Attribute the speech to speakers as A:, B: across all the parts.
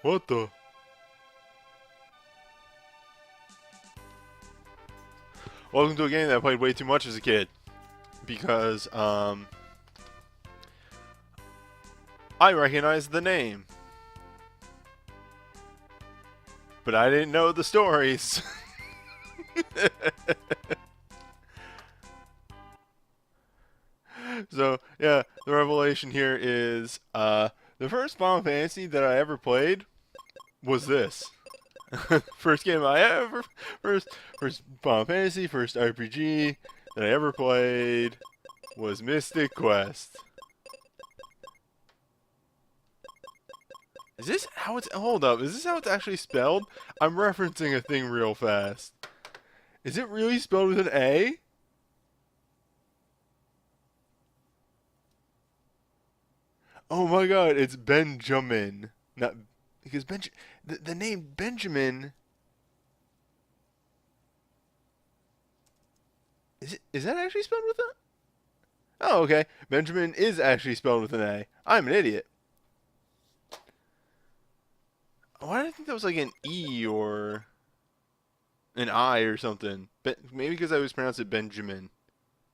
A: What the? Welcome to a game that I played way too much as a kid. Because, I recognize the name. But I didn't know the stories. So, yeah, the revelation here is, the first Final Fantasy that I ever played was this. First game I ever, first Final Fantasy, first RPG that I ever played was Mystic Quest. Is this how it's, hold up, is this how it's actually spelled? I'm referencing a thing real fast. Is it really spelled with an A? Oh my god, it's Benjamin. Not, because the name Benjamin, is that actually spelled with a? Oh, okay. Benjamin is actually spelled with an A. I'm an idiot. Why did I think that was like an E or an I or something? Maybe because I always pronounce it Benjamin.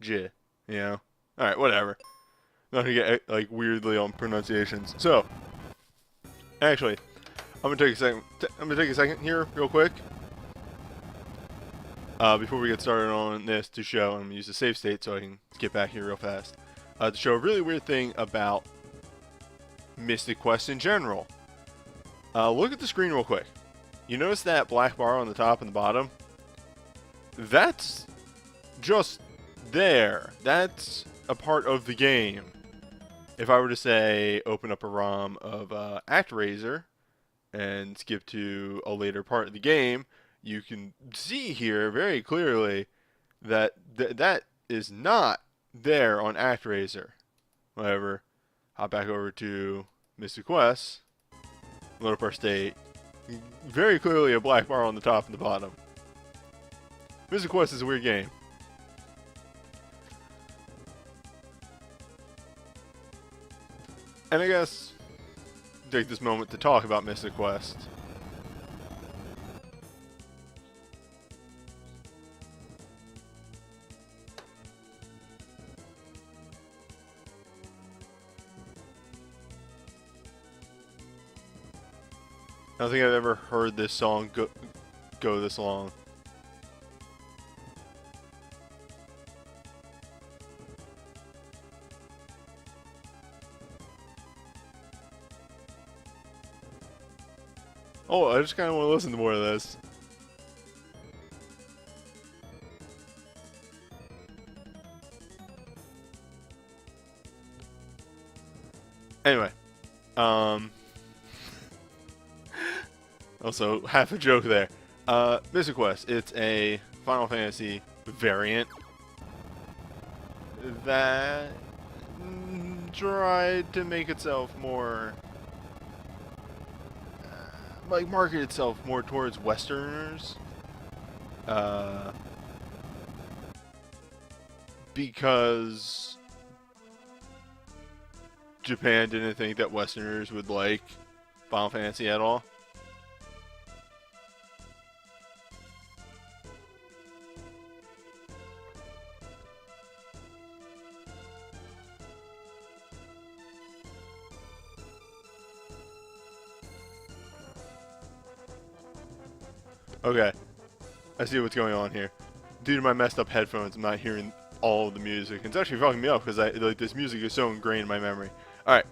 A: J. You know? Alright, whatever. Not gonna get like weirdly on pronunciations. So, actually, I'm gonna take a second here, real quick. Before we get started on this to show, I'm gonna use the save state so I can get back here real fast. To show a really weird thing about Mystic Quest in general. Look at the screen real quick. You notice that black bar on the top and the bottom? That's just there. That's a part of the game. If I were to say open up a ROM of ActRaiser and skip to a later part of the game, you can see here very clearly that that is not there on ActRaiser. However, hop back over to Mystic Quest, load up our state. Very clearly a black bar on the top and the bottom. Mystic Quest is a weird game. And I guess take this moment to talk about Mystic Quest. I don't think I've ever heard this song go this long. Oh, I just kind of want to listen to more of this. Anyway, also half a joke there. Mystic Quest, it's a Final Fantasy variant that tried to make itself more like market itself more towards Westerners, because Japan didn't think that Westerners would like Final Fantasy at all. Okay, I see what's going on here. Due to my messed up headphones, I'm not hearing all of the music. It's actually fucking me up because like this music is so ingrained in my memory. All right,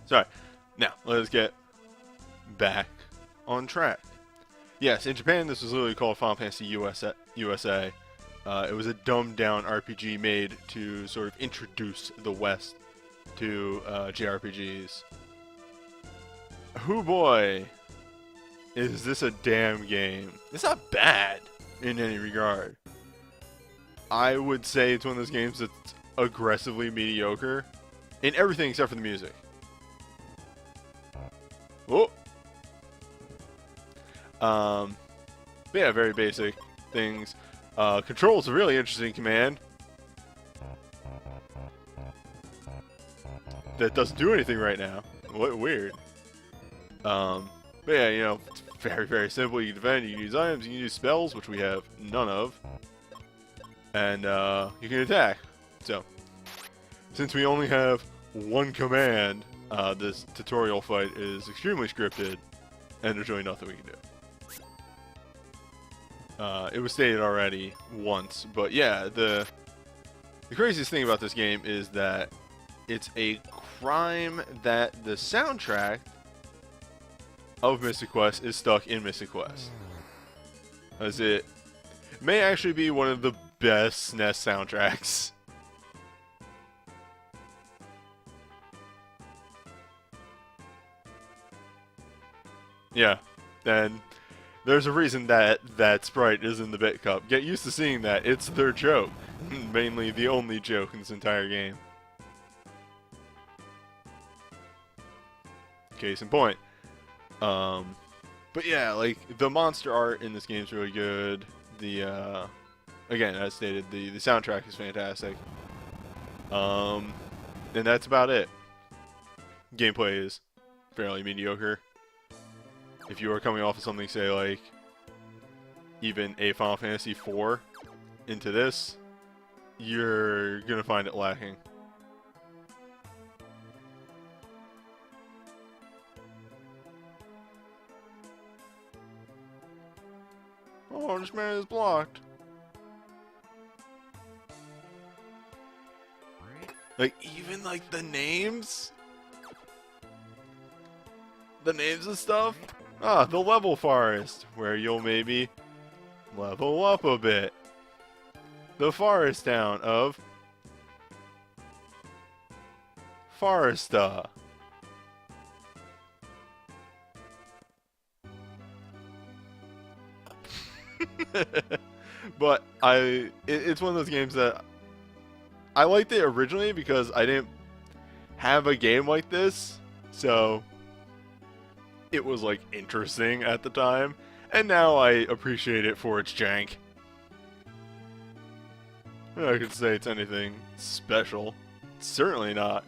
A: sorry. Now let's get back on track. Yes, in Japan, this was literally called Final Fantasy USA. It was a dumbed down RPG made to sort of introduce the West to JRPGs. Hoo boy! Is this a damn game? It's not bad in any regard. I would say it's one of those games that's aggressively mediocre in everything except for the music. Oh! But yeah, very basic things. Control's a really interesting command that doesn't do anything right now. What weird. But yeah, you know, it's very, very simple. You can defend, you can use items, you can use spells, which we have none of. And you can attack. So, since we only have one command, this tutorial fight is extremely scripted, and there's really nothing we can do. It was stated already once, but yeah, the craziest thing about this game is that it's a crime that the soundtrack of Mystic Quest is stuck in Mystic Quest, as it may actually be one of the best SNES soundtracks. Yeah, and there's a reason that that sprite is in the bit cup. Get used to seeing that. It's their joke. Mainly the only joke in this entire game. Case in point. But yeah, like, the monster art in this game is really good. The, again, as stated, the soundtrack is fantastic. And that's about it. Gameplay is fairly mediocre. If you are coming off of something, say, like, even a Final Fantasy IV into this, you're gonna find it lacking. Oh, this man is blocked. Like, even, like, the names? The names and stuff? Ah, the level forest, where you'll maybe level up a bit. The forest town of Foresta. But it's one of those games that I liked it originally because I didn't have a game like this, so it was, like, interesting at the time, and now I appreciate it for its jank. I could say it's anything special. Certainly not.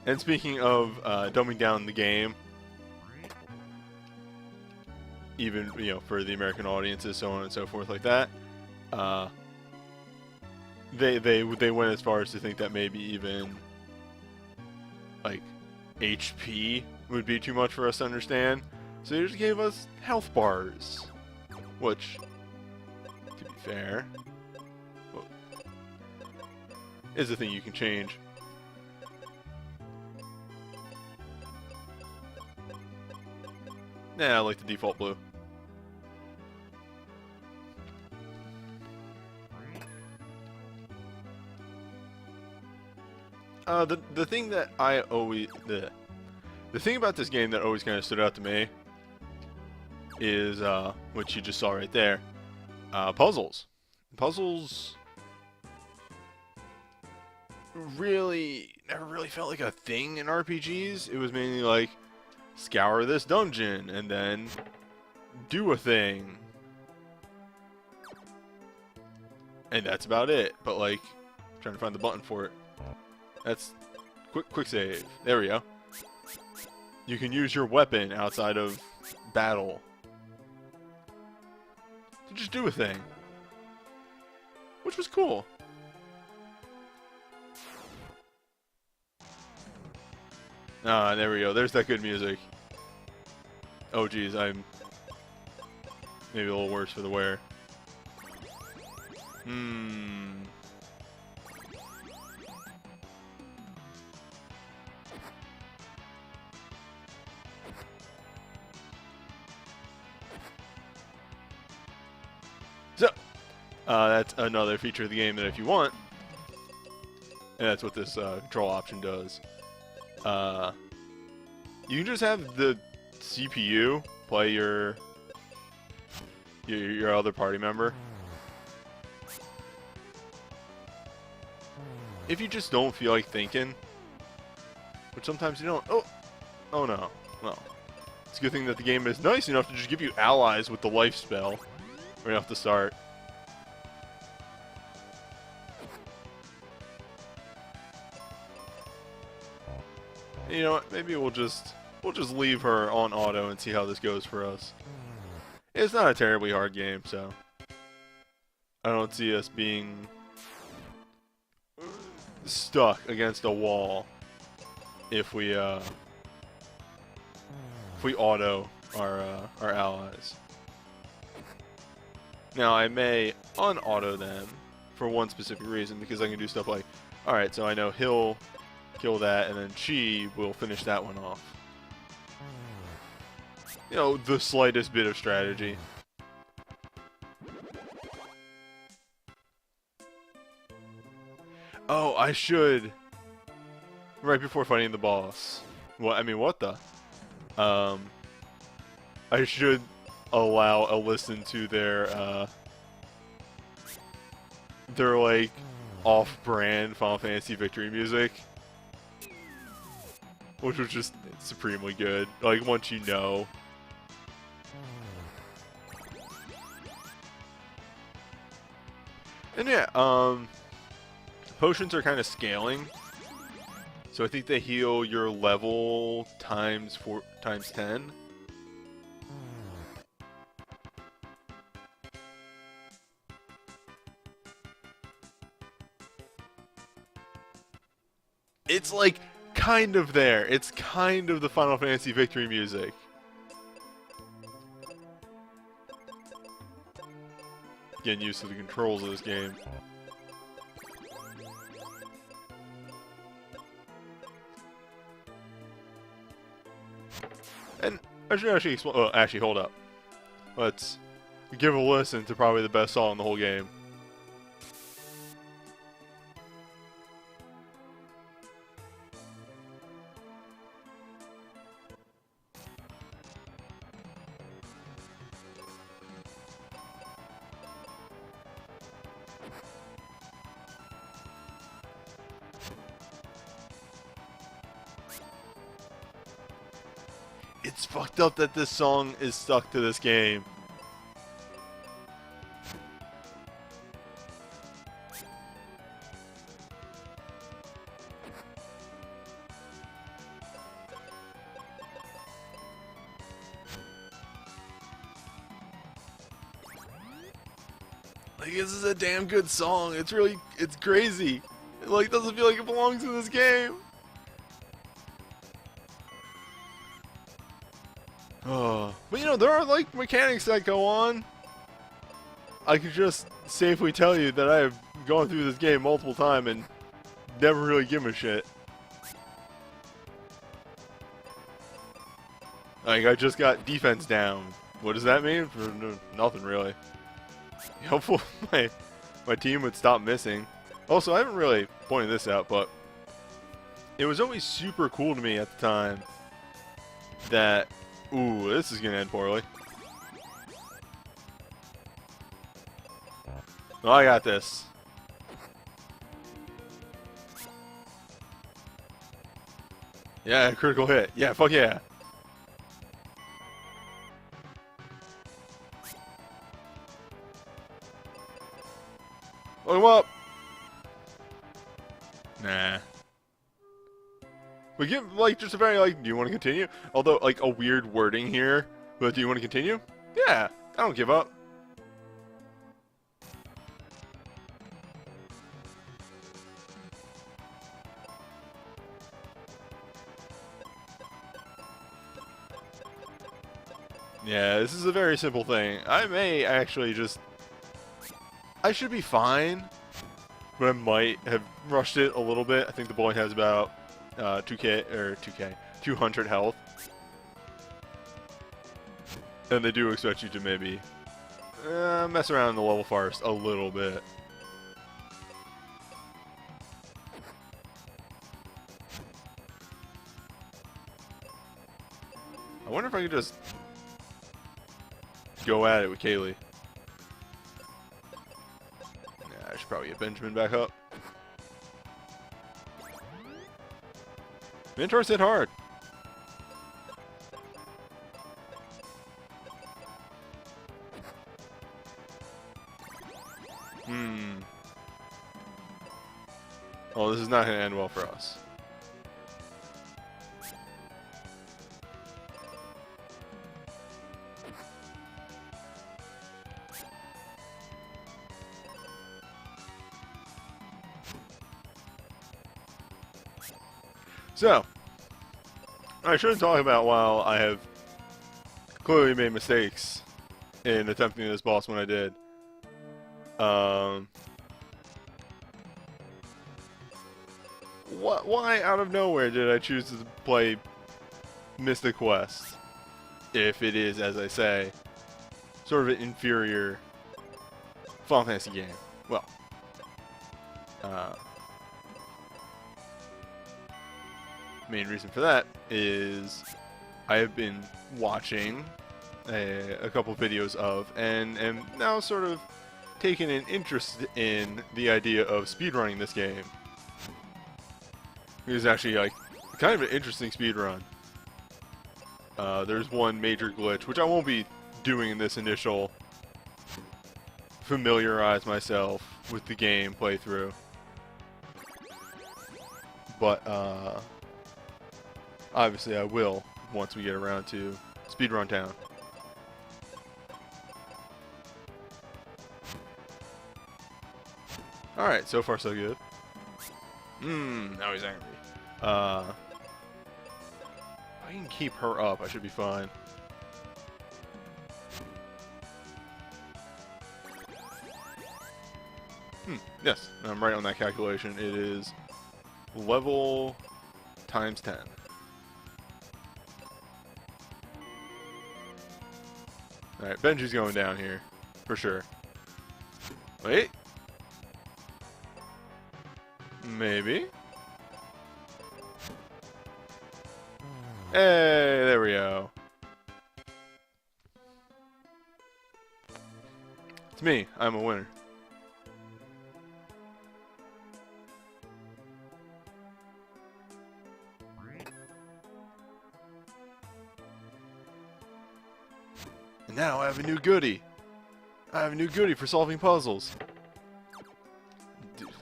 A: And speaking of dumbing down the game, even, you know, for the American audiences, so on and so forth like that, they went as far as to think that maybe even, like, HP would be too much for us to understand, so they just gave us health bars, which, to be fair, well, is a thing you can change. Nah, I like the default blue. The thing that I always the thing about this game that always kind of stood out to me is what you just saw right there, puzzles. Puzzles really never really felt like a thing in RPGs. It was mainly like, scour this dungeon and then do a thing, and that's about it. But, like, trying to find the button for it. That's quick save. There we go. You can use your weapon outside of battle to just do a thing, which was cool. Ah, there we go. There's that good music. Oh, geez, I'm maybe a little worse for the wear. So, that's another feature of the game that if you want, and that's what this control option does. You can just have the CPU play your other party member. If you just don't feel like thinking, which sometimes you don't. Oh no. Well, it's a good thing that the game is nice enough to just give you allies with the life spell right off the start. You know what? Maybe we'll just leave her on auto and see how this goes for us. It's not a terribly hard game, so I don't see us being stuck against a wall if we auto our allies. Now I may unauto them for one specific reason, because I can do stuff like, alright, so I know he'll kill that and then she will finish that one off. You know, the slightest bit of strategy. Oh, I should, right before fighting the boss. What? I mean, what the? I should allow a listen to their like off-brand Final Fantasy victory music, which was just supremely good. Like, once you know. And yeah, potions are kind of scaling, so I think they heal your level times 10. It's like kind of there. It's kind of the Final Fantasy victory music. Getting used to the controls of this game. And I should actually explain. Oh, actually, hold up. Let's give a listen to probably the best song in the whole game. It's fucked up that this song is stuck to this game. Like, this is a damn good song. It's crazy. It like doesn't feel like it belongs in this game. Oh, but you know, there are like mechanics that go on. I could just safely tell you that I have gone through this game multiple times and never really given a shit. Like, I just got defense down. What does that mean? Nothing really. Hopefully my team would stop missing. Also, I haven't really pointed this out, but it was always super cool to me at the time that... Ooh, this is gonna end poorly. Oh, I got this. Yeah, critical hit. Yeah, fuck yeah. Look him up. Nah. We give, like, just a very, like, do you want to continue? Although, like, a weird wording here. But do you want to continue? Yeah, I don't give up. Yeah, this is a very simple thing. I may actually just... I should be fine. But I might have rushed it a little bit. I think the boy has about... 200 health. And they do expect you to maybe mess around in the level first a little bit. I wonder if I could just go at it with Kaylee. Yeah, I should probably get Benjamin back up. Mentor's hit hard. Oh, this is not going to end well for us. I shouldn't talk about while I have clearly made mistakes in attempting this boss when I did. Why out of nowhere did I choose to play Mystic Quest? If it is, as I say, sort of an inferior Final Fantasy game. Well, main reason for that is I have been watching a couple videos of and am now sort of taking an interest in the idea of speedrunning this game. It is actually like kind of an interesting speedrun. There's one major glitch, which I won't be doing in this initial familiarize myself with the game playthrough. But obviously I will once we get around to Speedrun Town. Alright, so far so good. Now he's angry. If I can keep her up, I should be fine. Yes, I'm right on that calculation. It is level times 10. Alright, Benji's going down here, for sure. Wait. Maybe. Hey, there we go. It's me. I'm a winner. And now I have a new goodie. I have a new goodie for solving puzzles.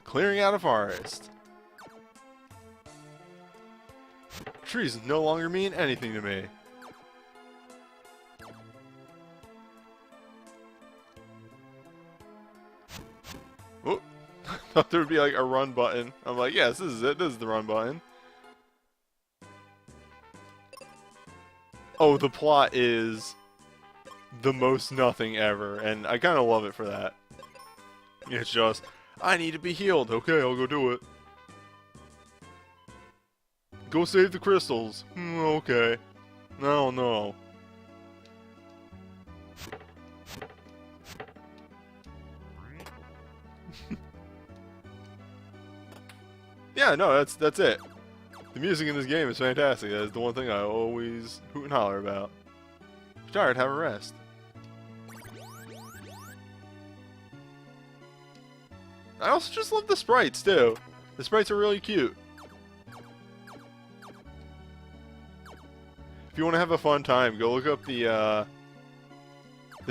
A: Clearing out a forest. Trees no longer mean anything to me. Oh, I thought there would be like a run button. I'm like, yes, this is it. This is the run button. Oh, the plot is the most nothing ever, and I kind of love it for that. It's just, I need to be healed. Okay, I'll go do it. Go save the crystals. Okay. No, no. Yeah, no, that's it. The music in this game is fantastic. That is the one thing I always hoot and holler about. If you're tired, have a rest. I also just love the sprites, too. The sprites are really cute. If you want to have a fun time, go look up the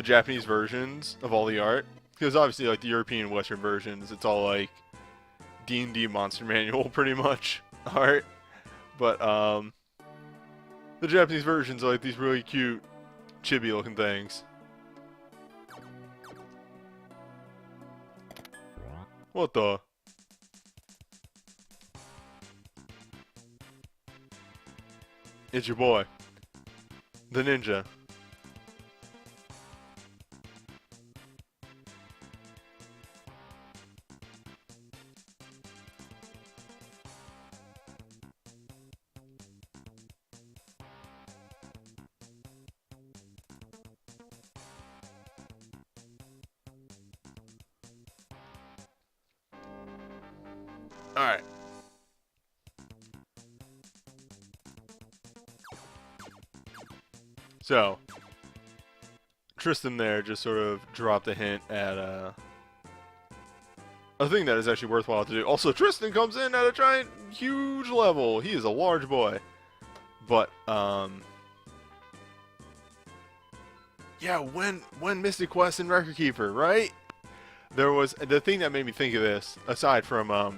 A: Japanese versions of all the art. Because obviously, like, the European Western versions, it's all, like, D&D Monster Manual, pretty much, art. But, the Japanese versions are, like, these really cute, chibi-looking things. What the? It's your boy, the ninja. Alright. So, Tristan there just sort of dropped a hint at a thing that is actually worthwhile to do. Also, Tristan comes in at a giant, huge level. He is a large boy. But, yeah, when Mystic Quest and Record Keeper, right? There was, the thing that made me think of this, aside from, well,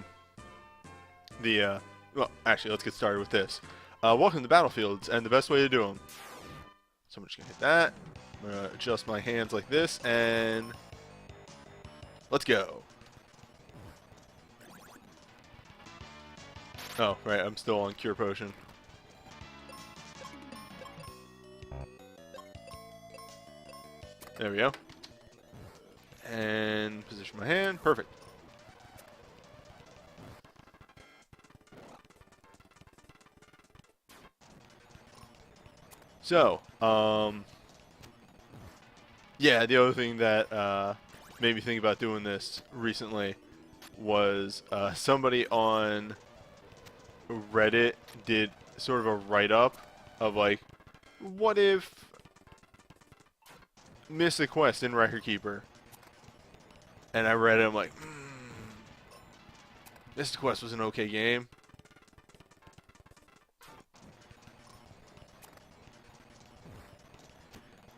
A: actually, let's get started with this. Welcome to Battlefields, and the best way to do them. So I'm just gonna hit that. I'm gonna adjust my hands like this, and let's go. Oh, right, I'm still on Cure Potion. There we go. And position my hand. Perfect. So, yeah, the other thing that made me think about doing this recently was somebody on Reddit did sort of a write-up of like, what if Mystic Quest in Record Keeper? And I read it, I'm like, Mystic Quest was an okay game.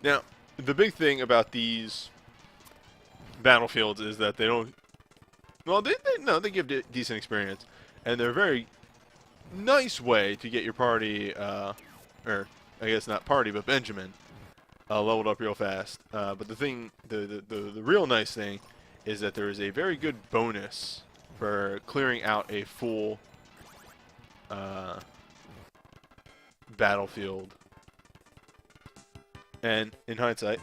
A: Now, the big thing about these battlefields is that they don't. Well, they give decent experience, and they're a very nice way to get your party, or I guess not party, but Benjamin, leveled up real fast. But the thing, the real nice thing, is that there is a very good bonus for clearing out a full battlefield. And in hindsight,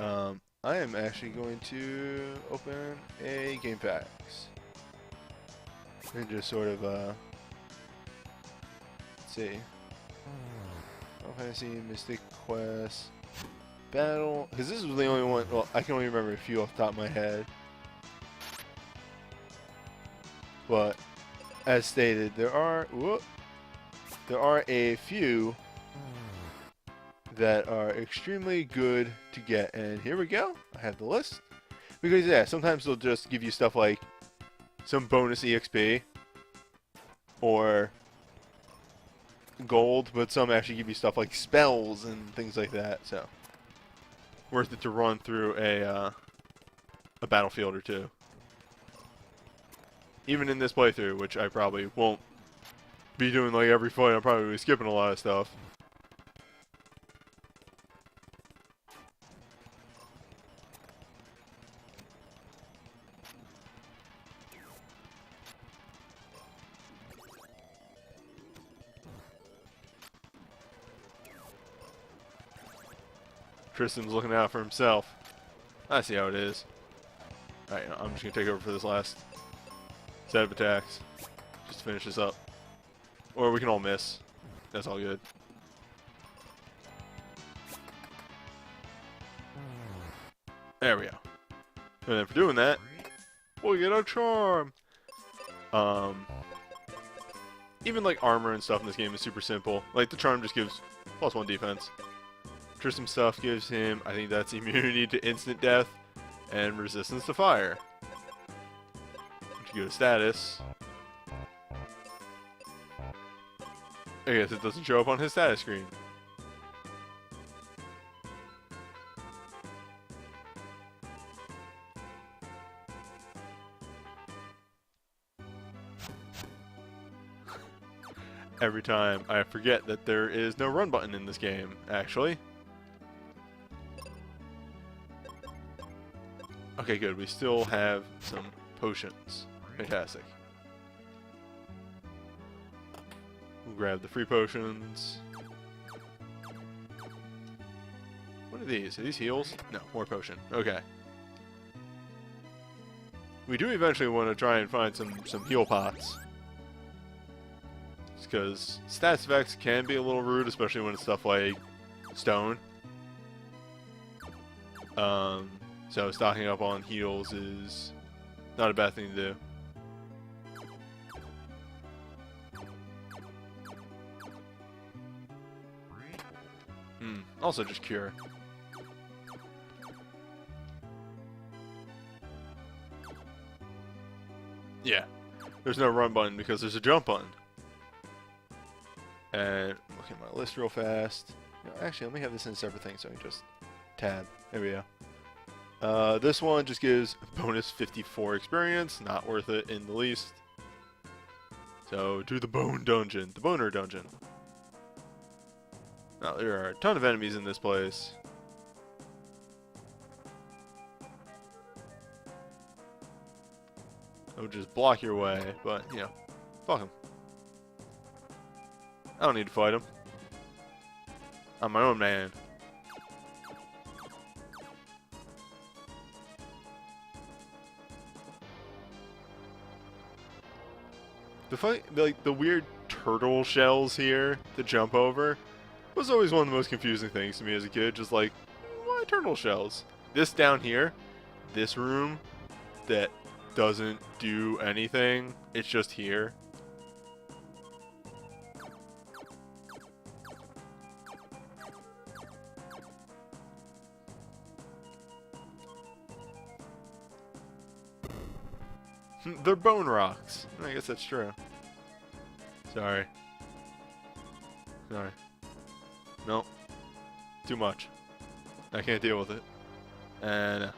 A: I am actually going to open a Game Packs and just sort of let's see. Final Fantasy, Mystic Quest, Battle, because this was the only one. Well, I can only remember a few off the top of my head. But as stated, there are a few that are extremely good to get, and here we go. I have the list because yeah, sometimes they'll just give you stuff like some bonus EXP or gold, but some actually give you stuff like spells and things like that. So worth it to run through a battlefield or two. Even in this playthrough, which I probably won't be doing like every fight, I'm probably be skipping a lot of stuff. Tristan's looking out for himself. I see how it is. Alright, I'm just going to take over for this last set of attacks. Just to finish this up. Or we can all miss. That's all good. There we go. And then for doing that, we'll get our charm. Even like armor and stuff in this game is super simple. Like the charm just gives +1 defense. Tristan stuff gives him, I think that's immunity to instant death and resistance to fire. If you go to status, I guess it doesn't show up on his status screen. Every time I forget that there is no run button in this game, actually. Okay, good. We still have some potions. Fantastic. We'll grab the free potions. What are these? Are these heals? No, more potion. Okay. We do eventually want to try and find some heal pots. Because stats effects can be a little rude, especially when it's stuff like stone. So stocking up on heals is not a bad thing to do. Also just cure. Yeah. There's no run button because there's a jump button. And look at my list real fast. No, actually, let me have this in a separate thing so I can just tab. There we go. This one just gives bonus 54 experience. Not worth it in the least. So, do the bone dungeon. The boner dungeon. Now, there are a ton of enemies in this place. I would just block your way, but, you know, fuck them. I don't need to fight them. I'm my own man. like the weird turtle shells here to jump over was always one of the most confusing things to me as a kid. Just like, why turtle shells? This down here, this room that doesn't do anything, it's just here. They're bone rocks. I guess that's true. Sorry. Sorry. Nope. Too much. I can't deal with it. And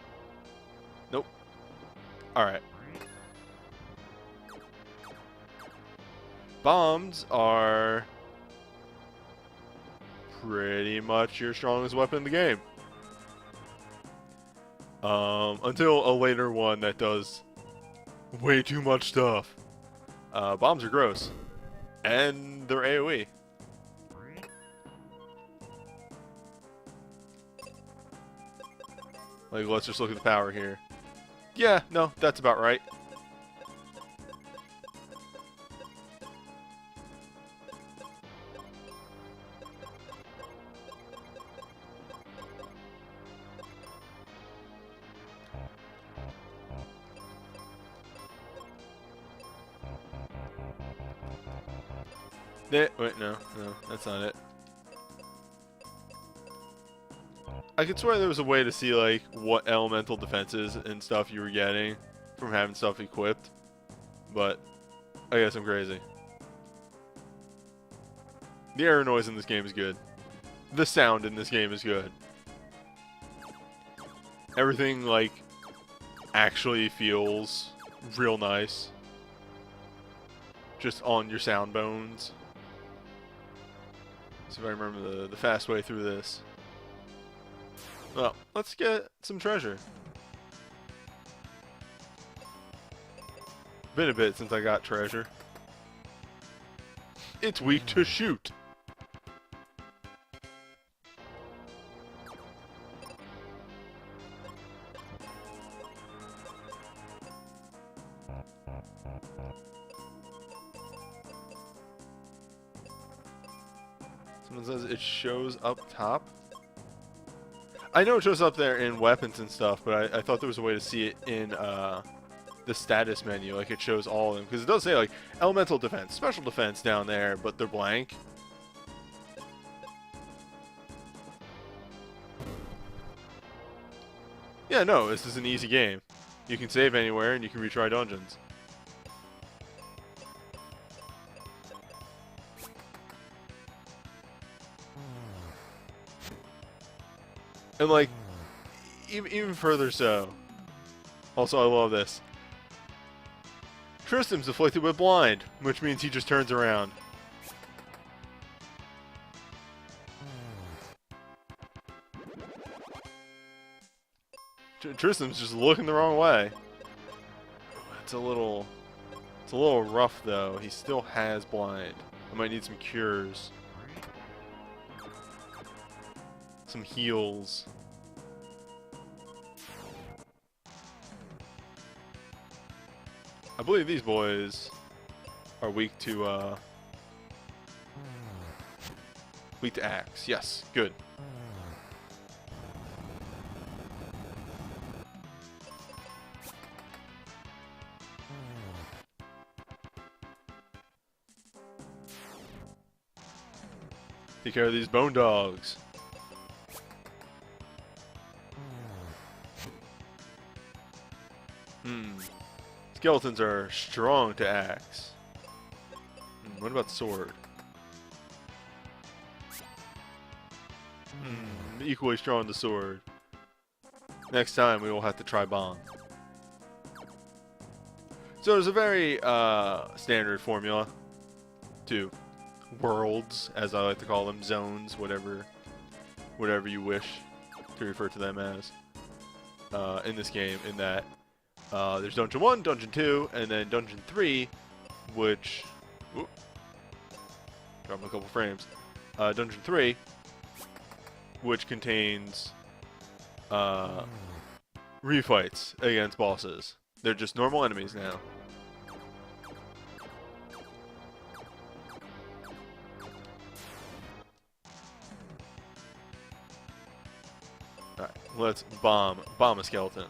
A: nope. Alright. Bombs are pretty much your strongest weapon in the game. Until a later one that does way too much stuff. Bombs are gross. And they're AoE. Like, let's just look at the power here. Yeah, no, that's about right. Wait, no, that's not it. I could swear there was a way to see, like, what elemental defenses and stuff you were getting from having stuff equipped. But I guess I'm crazy. The air noise in this game is good. The sound in this game is good. Everything, like, actually feels real nice. Just on your sound bones. See if I remember the fast way through this. Well, let's get some treasure. Been a bit since I got treasure. It's weak to shoot. Someone says it shows up top. I know it shows up there in weapons and stuff, but I thought there was a way to see it in the status menu. Like, it shows all of them. Because it does say, like, elemental defense, special defense down there, but they're blank. Yeah, no, this is an easy game. You can save anywhere, and you can retry dungeons. And, like, even further so. Also, I love this. Tristan's afflicted with blind, which means he just turns around. Tristan's just looking the wrong way. It's a little rough, though. He still has blind. I might need some cures. Some heals. I believe these boys are weak to axe. Yes, good. Take care of these bone dogs. Skeletons are strong to axe. What about sword? Equally strong to sword. Next time we will have to try bomb. So there's a very standard formula to worlds, as I like to call them, zones, whatever you wish to refer to them as in this game, in that there's Dungeon 1, Dungeon 2, and then Dungeon 3, which... Whoop, dropped a couple frames. Dungeon 3, which contains refights against bosses. They're just normal enemies now. Let's bomb a skeleton.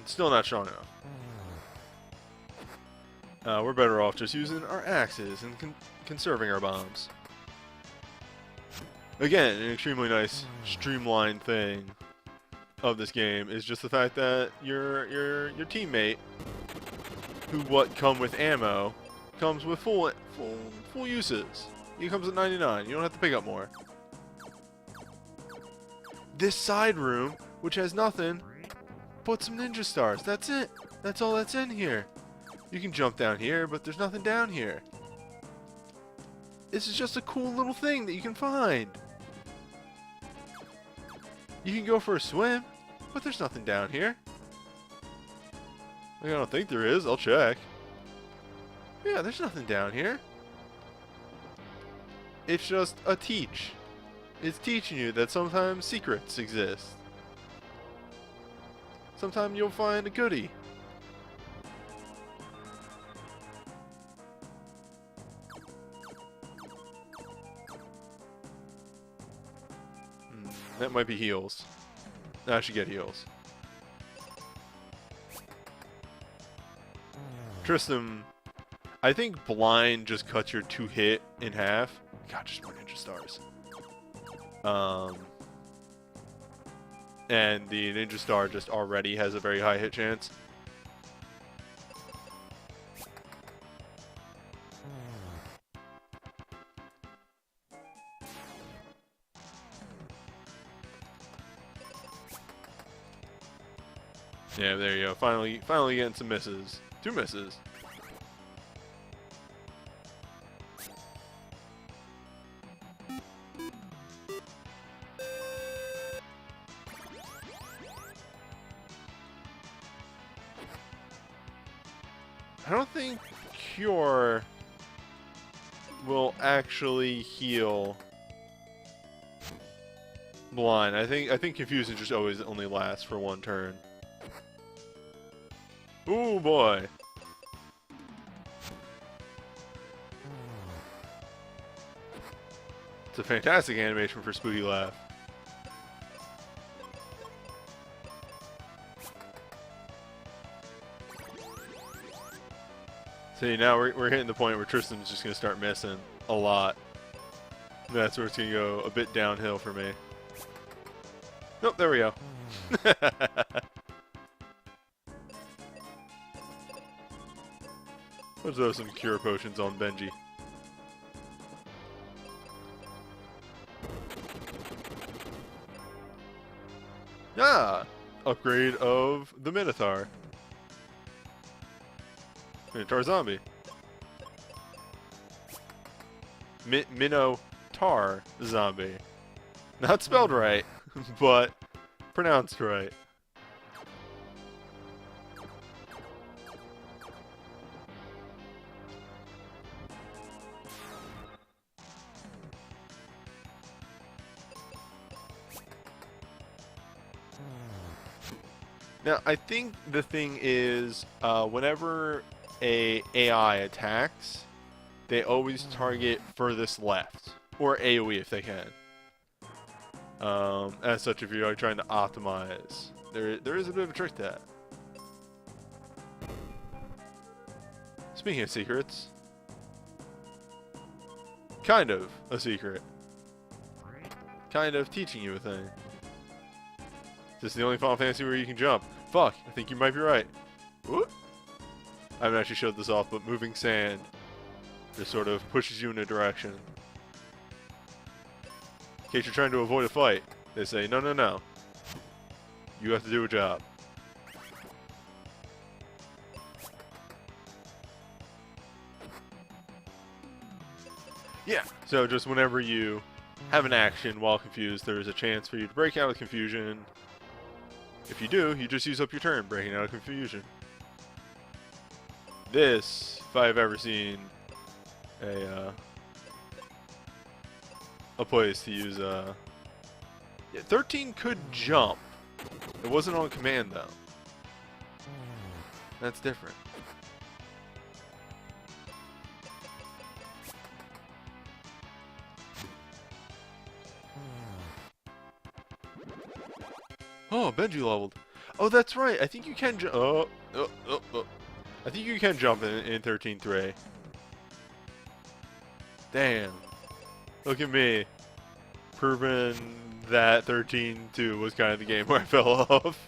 A: Still not strong enough. We're better off just using our axes and conserving our bombs. Again, an extremely nice, streamlined thing of this game is just the fact that your teammate, who come with ammo, comes with full uses. He comes at 99. You don't have to pick up more. This side room, which has nothing but some ninja stars. That's it. That's all that's in here. You can jump down here, but there's nothing down here. This is just a cool little thing that you can find. You can go for a swim, but there's nothing down here. I don't think there is. I'll check. Yeah, there's nothing down here. It's just a teach. It's teaching you that sometimes secrets exist. Sometimes you'll find a goodie. That might be heals. I should get heals. Tristan, I think blind just cuts your 2-hit in half. God, just more ninja stars. And the ninja star just already has a very high hit chance. Yeah, there you go. Finally getting some misses. 2 misses. I don't think Cure will actually heal blind. I think Confusion just always only lasts for 1 turn. Ooh boy. It's a fantastic animation for Spooky Laugh. See, now we're hitting the point where Tristan's just going to start missing a lot. That's where it's going to go a bit downhill for me. Nope, there we go. Let's throw some cure potions on Benji. Ah! Upgrade of the Minotaur. Minotaur zombie. Minotaur zombie. Not spelled right, but pronounced right. Now, I think the thing is, whenever a AI attacks, they always target furthest left, or AoE if they can. As such, if you're trying to optimize, there is a bit of a trick to that. Speaking of secrets, kind of a secret. Kind of teaching you a thing. This is the only Final Fantasy where you can jump. Fuck, I think you might be right. Whoop. I haven't actually showed this off, but moving sand just sort of pushes you in a direction. In case you're trying to avoid a fight, they say, no, no, no. You have to do a job. Yeah, so just whenever you have an action while confused, there is a chance for you to break out of confusion. If you do, you just use up your turn breaking out of confusion. This, if I've ever seen a place to use yeah, 13 could jump. It wasn't on command though. That's different. Oh, Benji leveled. Oh, that's right. I think you can jump. Oh. I think you can jump in 13.3. Damn. Look at me. Proving that 13.2 was kind of the game where I fell off.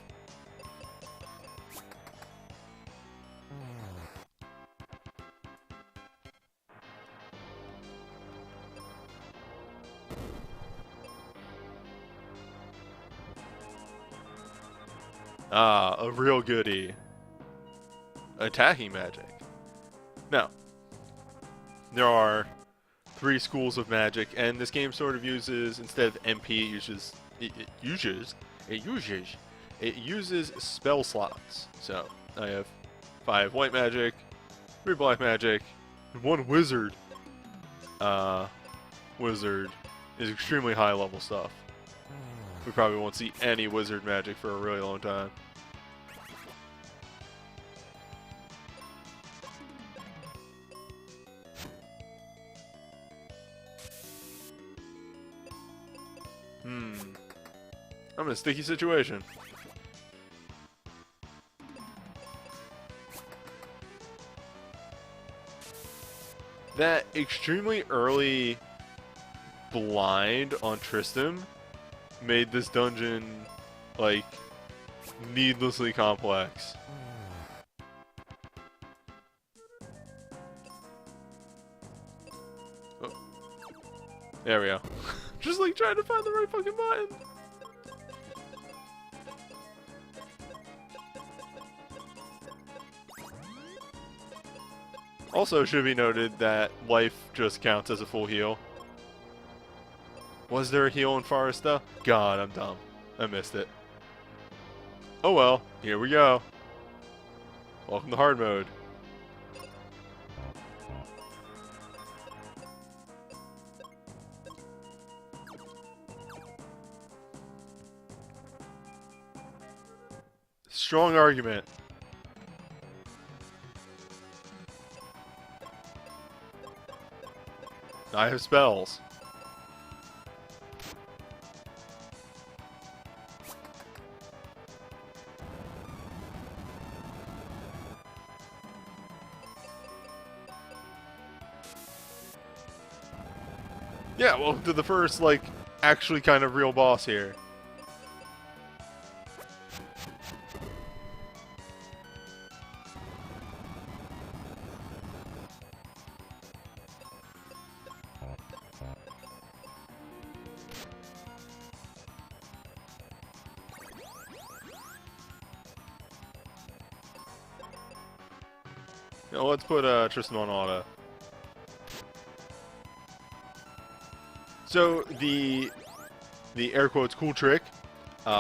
A: Ah, a real goodie. Attacking magic. Now, there are 3 schools of magic, and this game sort of uses, instead of MP, it uses spell slots. So I have 5 white magic, 3 black magic, and 1 wizard. Wizard is extremely high level stuff. We probably won't see any wizard magic for a really long time. I'm in a sticky situation. That extremely early blind on Tristan made this dungeon, like, needlessly complex. Oh. There we go. Just like trying to find the right fucking button. Also, should be noted that life just counts as a full heal. Was there a heal in Foresta? God, I'm dumb. I missed it. Oh well, here we go. Welcome to hard mode. Strong argument. I have spells. Yeah, welcome to the first, like, actually kind of real boss here. You know, let's put Tristan on auto. So the air quotes cool trick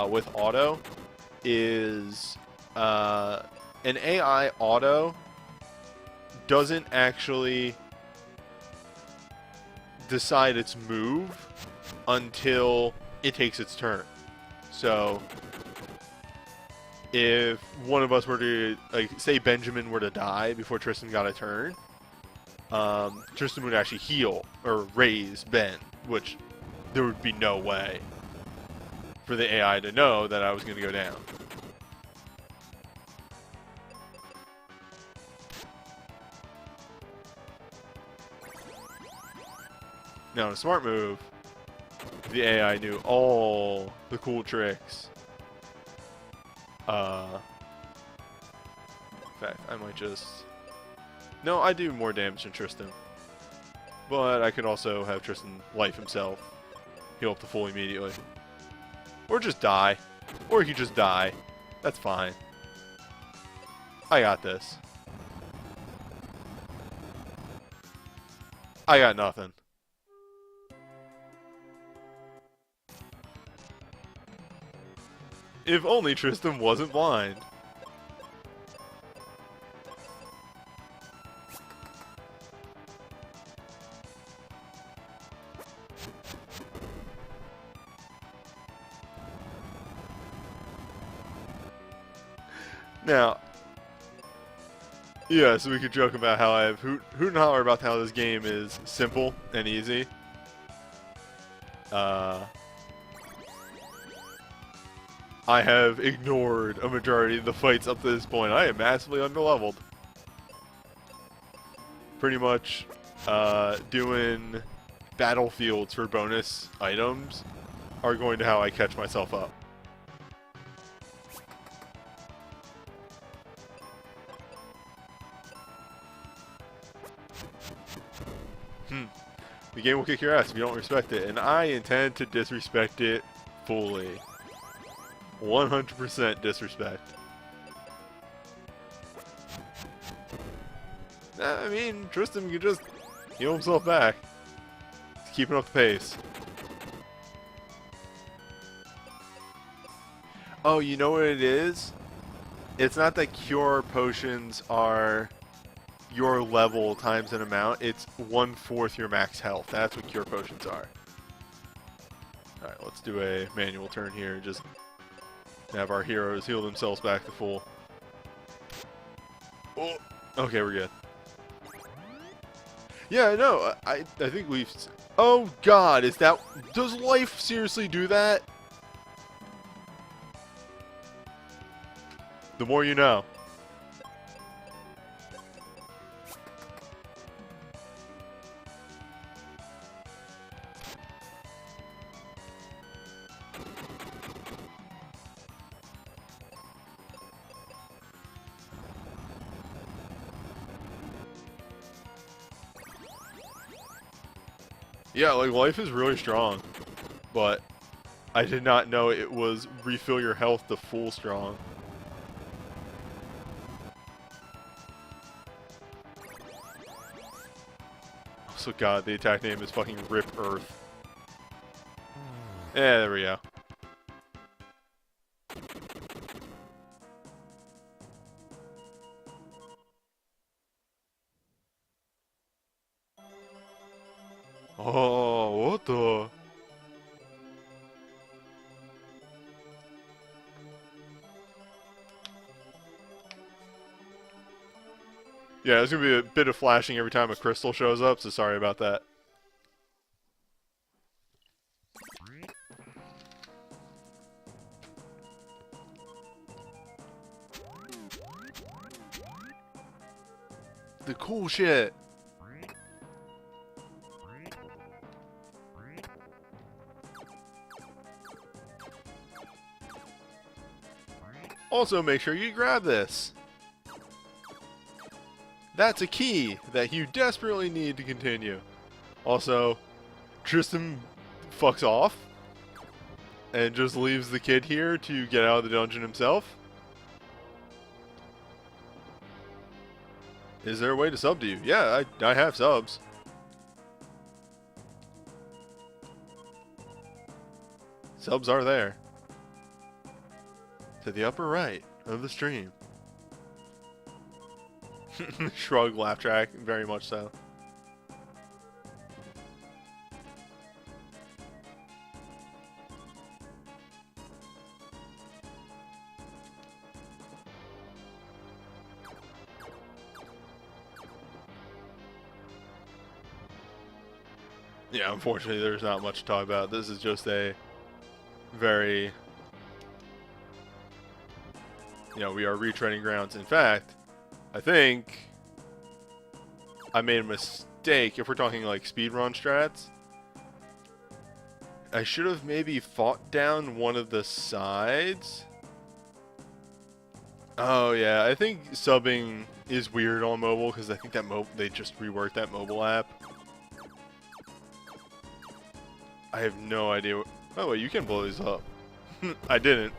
A: with auto is an AI auto doesn't actually decide its move until it takes its turn. So if one of us were to, like, say Benjamin were to die before Tristan got a turn, Tristan would actually heal or raise Ben, which there would be no way for the AI to know that I was going to go down. Now, in a smart move, the AI knew all the cool tricks. In fact, I might just... No, I do more damage than Tristan. But I could also have Tristan life himself. Heal up to full immediately. Or just die. Or he could just die. That's fine. I got this. I got nothing. If only Tristan wasn't blind. Now, yeah, so we could joke about how I have hoot and holler about how this game is simple and easy. I have ignored a majority of the fights up to this point. I am massively underleveled. Pretty much doing battlefields for bonus items are going to how I catch myself up. The game will kick your ass if you don't respect it, and I intend to disrespect it fully. 100% disrespect. I mean, Tristan can just heal himself back. He's keeping up the pace. Oh, you know what it is? It's not that cure potions are your level times an amount. It's 1/4 your max health. That's what cure potions are. Alright, let's do a manual turn here. Just have our heroes heal themselves back to full. Oh, okay, we're good. Yeah, no, I think we've... Oh god, is that... Does life seriously do that? The more you know. Yeah, like, life is really strong, but I did not know it was refill your health to full strong. So god, the attack name is fucking Rip Earth. Yeah, there we go. Oh, what the... Yeah, there's gonna be a bit of flashing every time a crystal shows up, so sorry about that. The cool shit. Also, make sure you grab this. That's a key that you desperately need to continue. Also, Tristan fucks off and just leaves the kid here to get out of the dungeon himself. Is there a way to sub to you? Yeah, I have subs. Subs are there. To the upper right of the stream. Shrug, laugh track, very much so. Yeah, unfortunately there's not much to talk about. This is just a very... You know, we are retreading grounds. In fact, I think I made a mistake. If we're talking like speedrun strats, I should have maybe fought down one of the sides. Oh yeah, I think subbing is weird on mobile because I think that they just reworked that mobile app. I have no idea. By the way, you can blow these up. I didn't,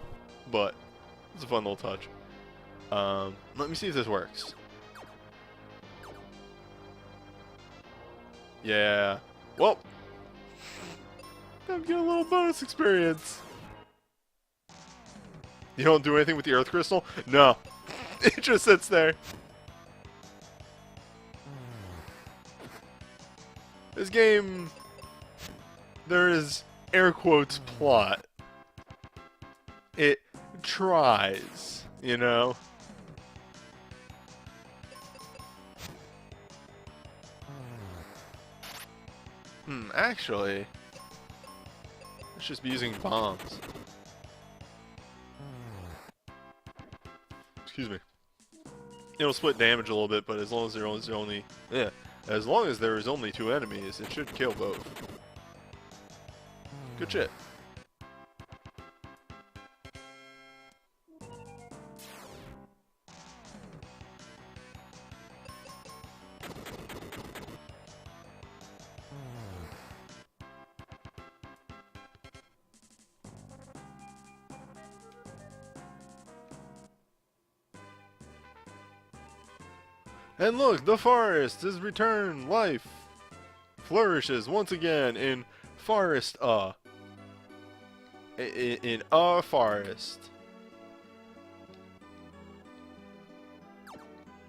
A: but it's a fun little touch. Let me see if this works. Yeah. Well, I'm getting a little bonus experience. You don't do anything with the Earth Crystal? No. It just sits there. This game... There is, air quotes, plot. It tries, you know? Actually... Let's just be using bombs. excuse me. It'll split damage a little bit, but as long as as long as there is only 2 enemies, it should kill both. Good shit. And look, the forest has returned. Life flourishes once again in forest. In a forest.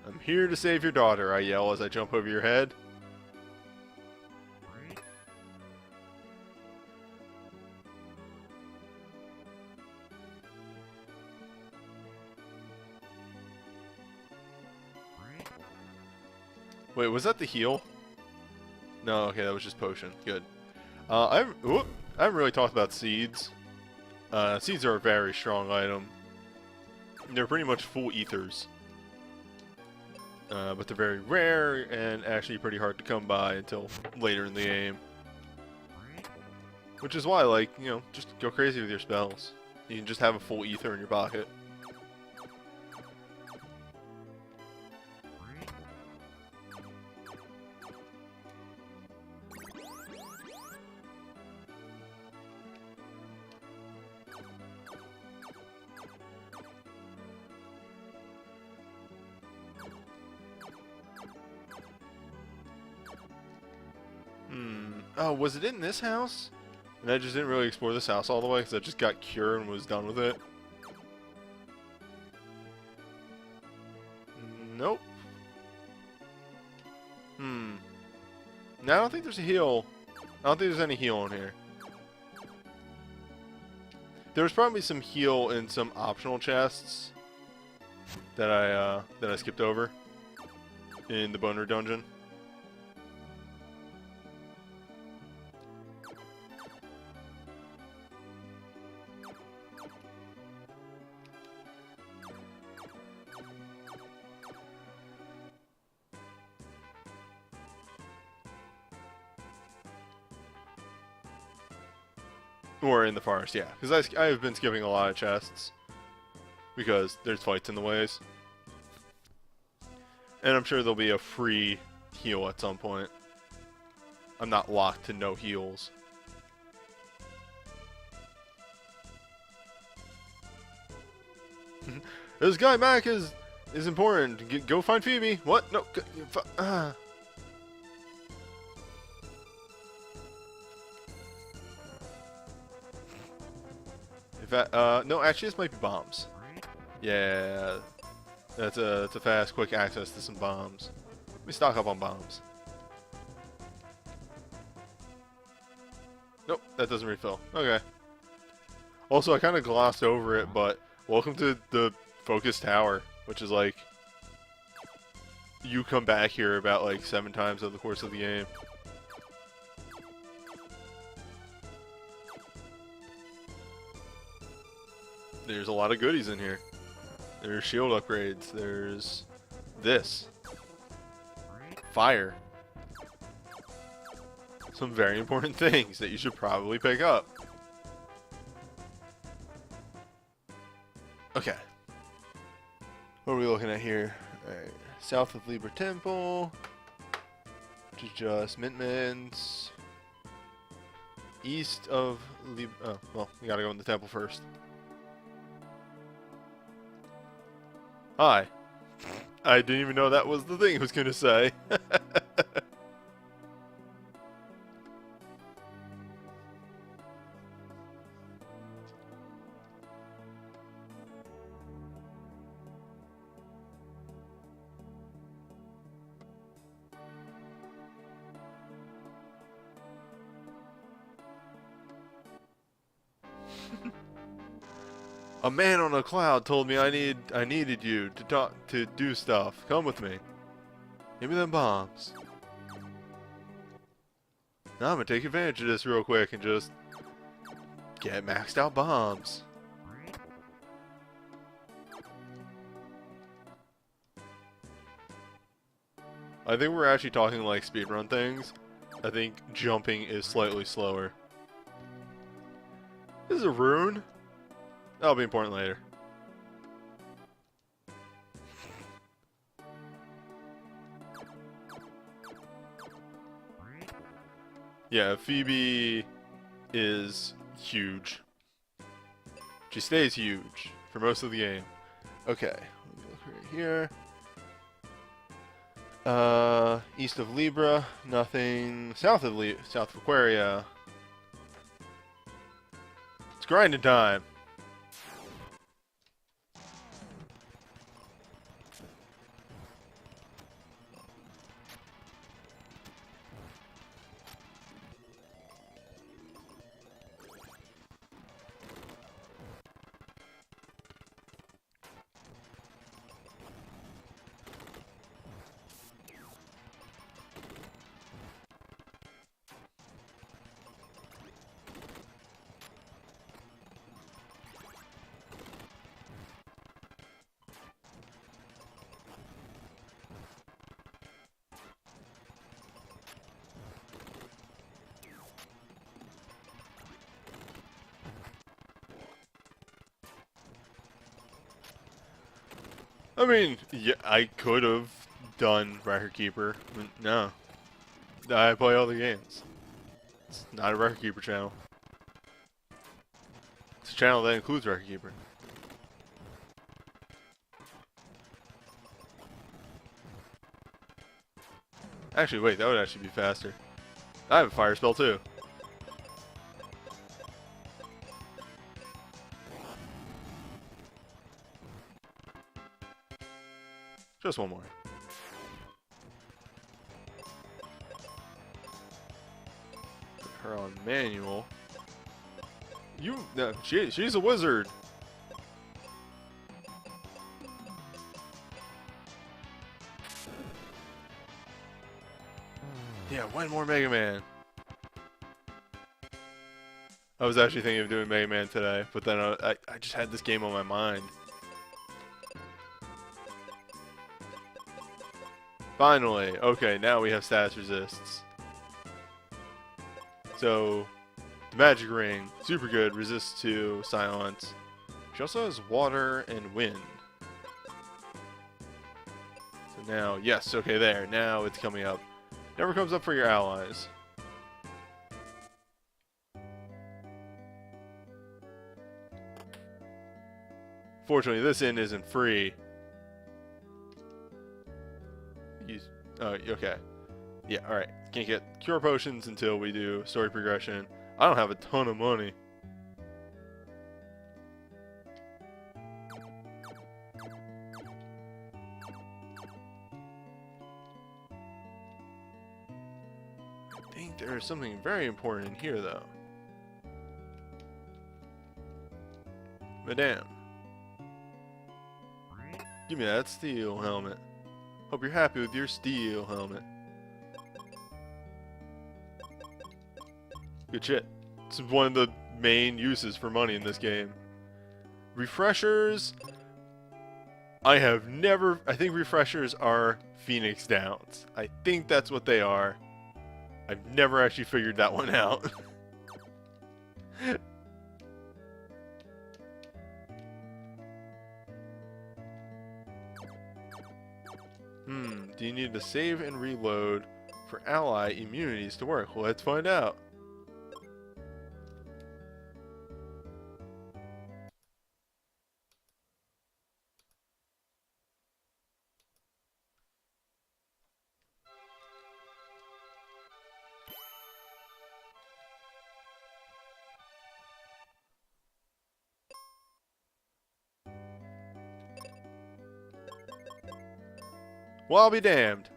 A: I'm here to save your daughter, I yell as I jump over your head. Wait, was that the heal? No, okay, that was just potion. Good. I haven't really talked about seeds. Seeds are a very strong item. They're pretty much full ethers. But they're very rare and actually pretty hard to come by until later in the game. Which is why, like, you know, just go crazy with your spells. You can just have a full ether in your pocket. Oh, was it in this house? And I just didn't really explore this house all the way because I just got Cure and was done with it. Nope. No, I don't think there's a heal. I don't think there's any heal in here. There was probably some heal in some optional chests that I skipped over in the Boner Dungeon. Or in the forest, yeah. Because I've been skipping a lot of chests. Because there's fights in the ways. And I'm sure there'll be a free heal at some point. I'm not locked to no heals. This guy Mac is important. Go find Phoebe. What? No. No, actually, this might be bombs. Yeah, that's a fast, quick access to some bombs. Let me stock up on bombs. Nope, that doesn't refill. Okay. Also, I kind of glossed over it, but welcome to the Focus Tower, which is like you come back here about like 7 times over the course of the game. There's a lot of goodies in here. There's shield upgrades. There's this. Fire. Some very important things that you should probably pick up. Okay. What are we looking at here? Alright. South of Libra Temple. Which is just Mintman's. East of Libra. Oh, well, we gotta go in the temple first. Hi. I didn't even know that was the thing I was going to say. A man on a cloud told me I needed you to do stuff. Come with me. Give me them bombs. Now I'm gonna take advantage of this real quick and just get maxed out bombs. I think we're actually talking like speedrun things. I think jumping is slightly slower. This is a rune? That'll be important later. Yeah, Phoebe is huge. She stays huge for most of the game. Okay, let me look right here. East of Libra, nothing. South of Aquaria. It's grinding time. I mean, yeah, I could have done Record Keeper. No. I play all the games. It's not a Record Keeper channel. It's a channel that includes Record Keeper. Actually, wait, that would actually be faster. I have a fire spell too. Just one more. Put her on manual. No, she's a wizard. Yeah, one more Mega Man. I was actually thinking of doing Mega Man today, but then I just had this game on my mind. Finally. Okay, now we have status resists. So, the magic ring, super good, resists to silence. She also has water and wind. So now, yes, okay, there. Now it's coming up. Never comes up for your allies. Fortunately, this inn isn't free. Okay. Yeah, alright. Can't get cure potions until we do story progression. I don't have a ton of money. I think there's something very important in here, though. Madame. Give me that steel helmet. Hope you're happy with your steel helmet. Good shit. It's one of the main uses for money in this game. Refreshers. I think refreshers are Phoenix Downs. I think that's what they are. I've never actually figured that one out. Do you need to save and reload for ally immunities to work? Well, let's find out. Well, I'll be damned.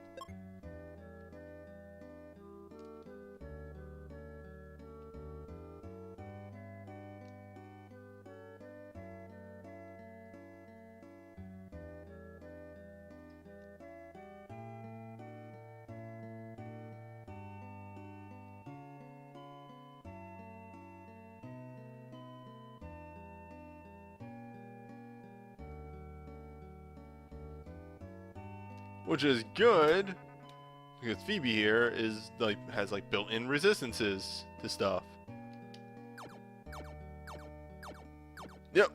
A: Which is good, Because Phoebe here is like has like built-in resistances to stuff. Yep.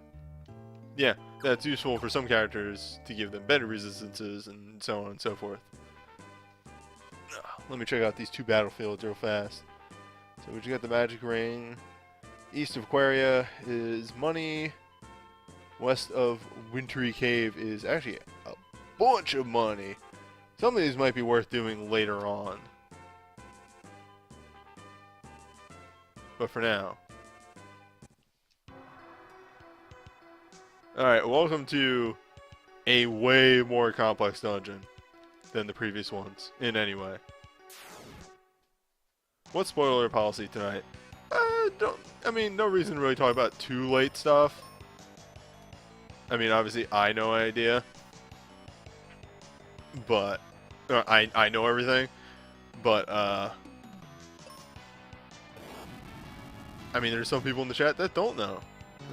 A: Yeah, that's useful for some characters to give them better resistances and so on and so forth. Let me check out these two battlefields real fast. So we just got the Magic Ring. East of Aquaria is money. West of Wintry Cave is actually a bunch of money. Some of these might be worth doing later on. But for now. Alright, welcome to a way more complex dungeon than the previous ones, in any way. What spoiler policy tonight? No reason to really talk about too late stuff. I mean, obviously, I know an idea. But, I know everything. But, I mean, there's some people in the chat that don't know.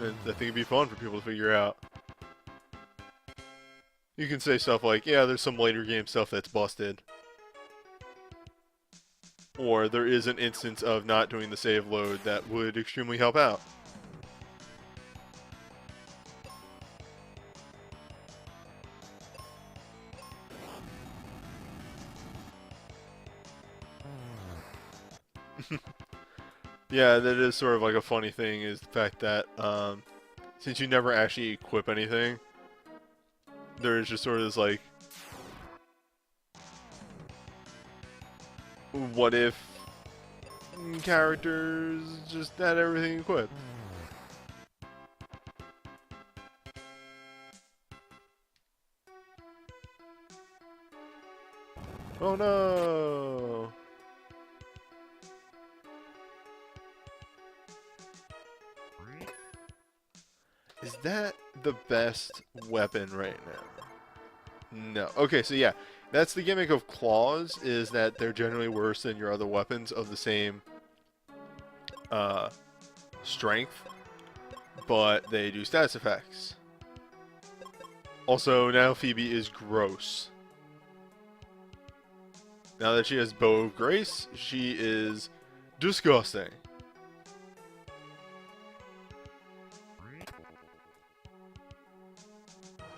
A: And I think it'd be fun for people to figure out. You can say stuff like, yeah, there's some later game stuff that's busted. Or there is an instance of not doing the save load that would extremely help out. Yeah, that is sort of like a funny thing, is the fact that since you never actually equip anything, there is just sort of this like, what if characters just had everything equipped? Oh no! Is that the best weapon right now? No. Okay, so yeah, that's the gimmick of claws, is that they're generally worse than your other weapons of the same strength, but they do status effects. Also, now Phoebe is gross. Now that she has Bow of Grace, she is disgusting.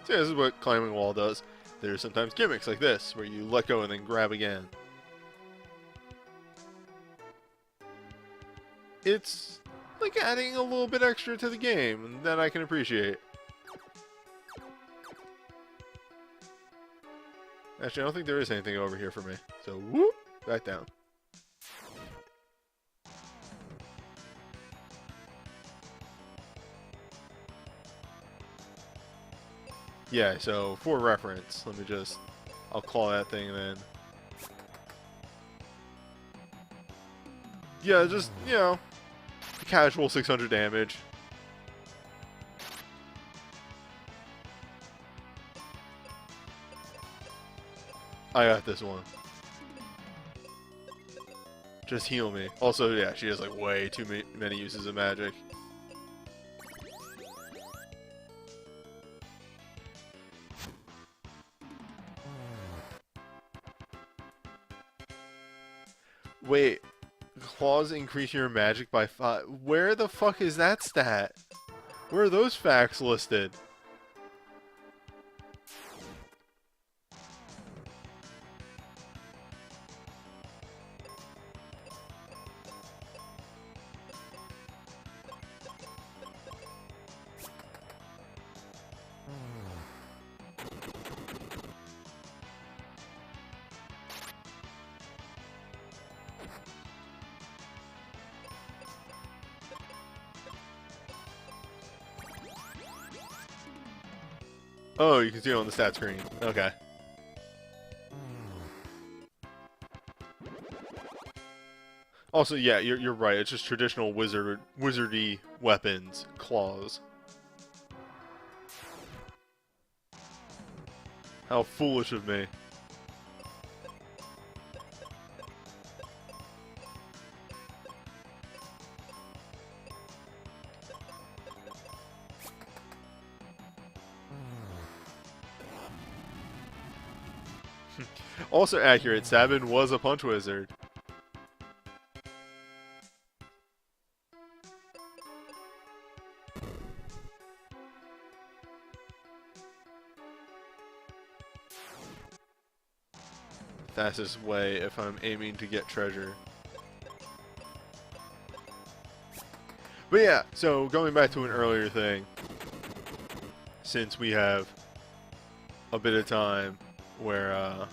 A: So yeah, this is what climbing wall does. There's sometimes gimmicks like this, where you let go and then grab again. It's like adding a little bit extra to the game that I can appreciate. Actually, I don't think there is anything over here for me. So, whoop, back down. Yeah, so for reference, let me just, I'll claw that thing then. Yeah, just, you know, casual 600 damage. I got this one. Just heal me. Also, yeah, she has like way too many uses of magic. Wait, claws increase your magic by 5. Where the fuck is that stat? Where are those facts listed? Oh, you can see it on the stat screen. Okay. Also, yeah, you're right. It's just traditional wizardy weapons, claws. How foolish of me. Also accurate, Sabin was a punch wizard. Fastest way if I'm aiming to get treasure. But yeah, so going back to an earlier thing, since we have a bit of time where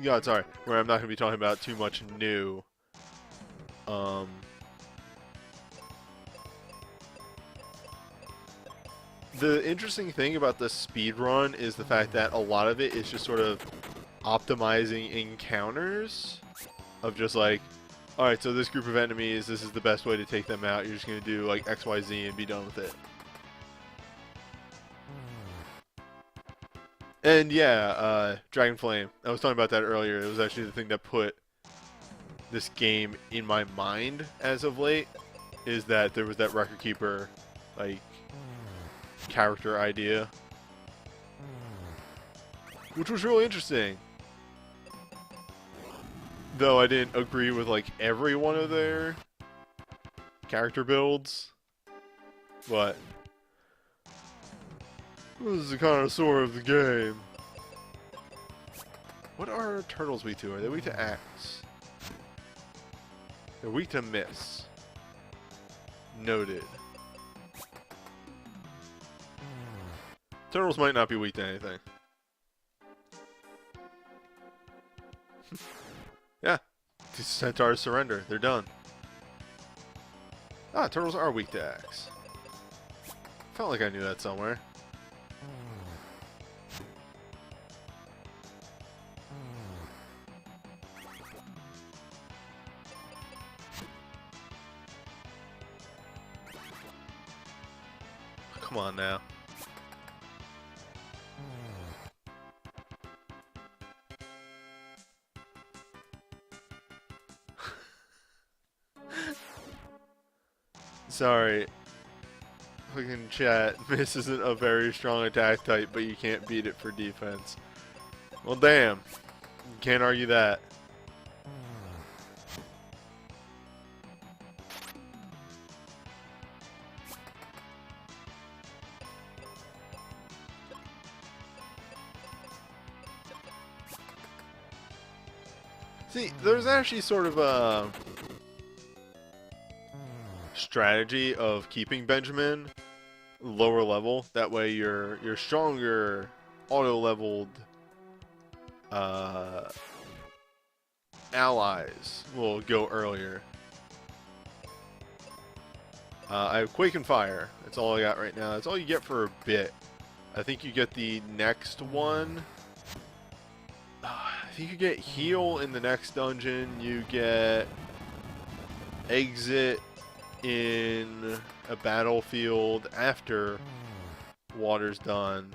A: yeah, sorry, where I'm not going to be talking about too much new. The interesting thing about the speed run is the fact that a lot of it is just sort of optimizing encounters of just like, alright, so this group of enemies, this is the best way to take them out. You're just going to do like XYZ and be done with it. And yeah, Dragon Flame. I was talking about that earlier. It was actually the thing that put this game in my mind as of late, is that there was that Record Keeper, like, character idea, which was really interesting. Though I didn't agree with like every one of their character builds, but this is the connoisseur of the game. What are turtles weak to? Are they weak to axe? They're weak to miss. Noted. Turtles might not be weak to anything. Yeah. These centaurs surrender. They're done. Ah, turtles are weak to axe. Felt like I knew that somewhere. Come on now. Sorry. Fucking chat. Miss isn't a very strong attack type, but you can't beat it for defense. Well, damn. You can't argue that. See, there's actually sort of a strategy of keeping Benjamin lower level. That way your stronger auto-leveled allies will go earlier. I have Quake and Fire. That's all I got right now. That's all you get for a bit. I think you get the next one. I think you get Heal in the next dungeon. You get Exit in a battlefield after Water's done.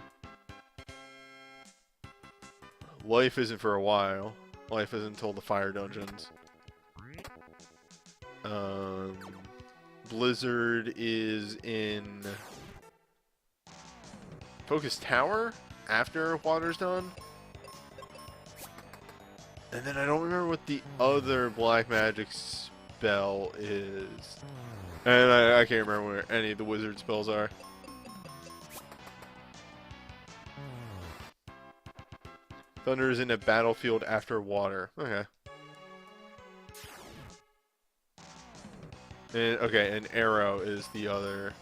A: Life isn't for a while. Life isn't until the fire dungeons. Blizzard is in Focus Tower after Water's done. And then I don't remember what the other black magic spell is. And I can't remember where any of the wizard spells are. Thunder is in a battlefield after Water. Okay. And, okay, and Arrow is the other.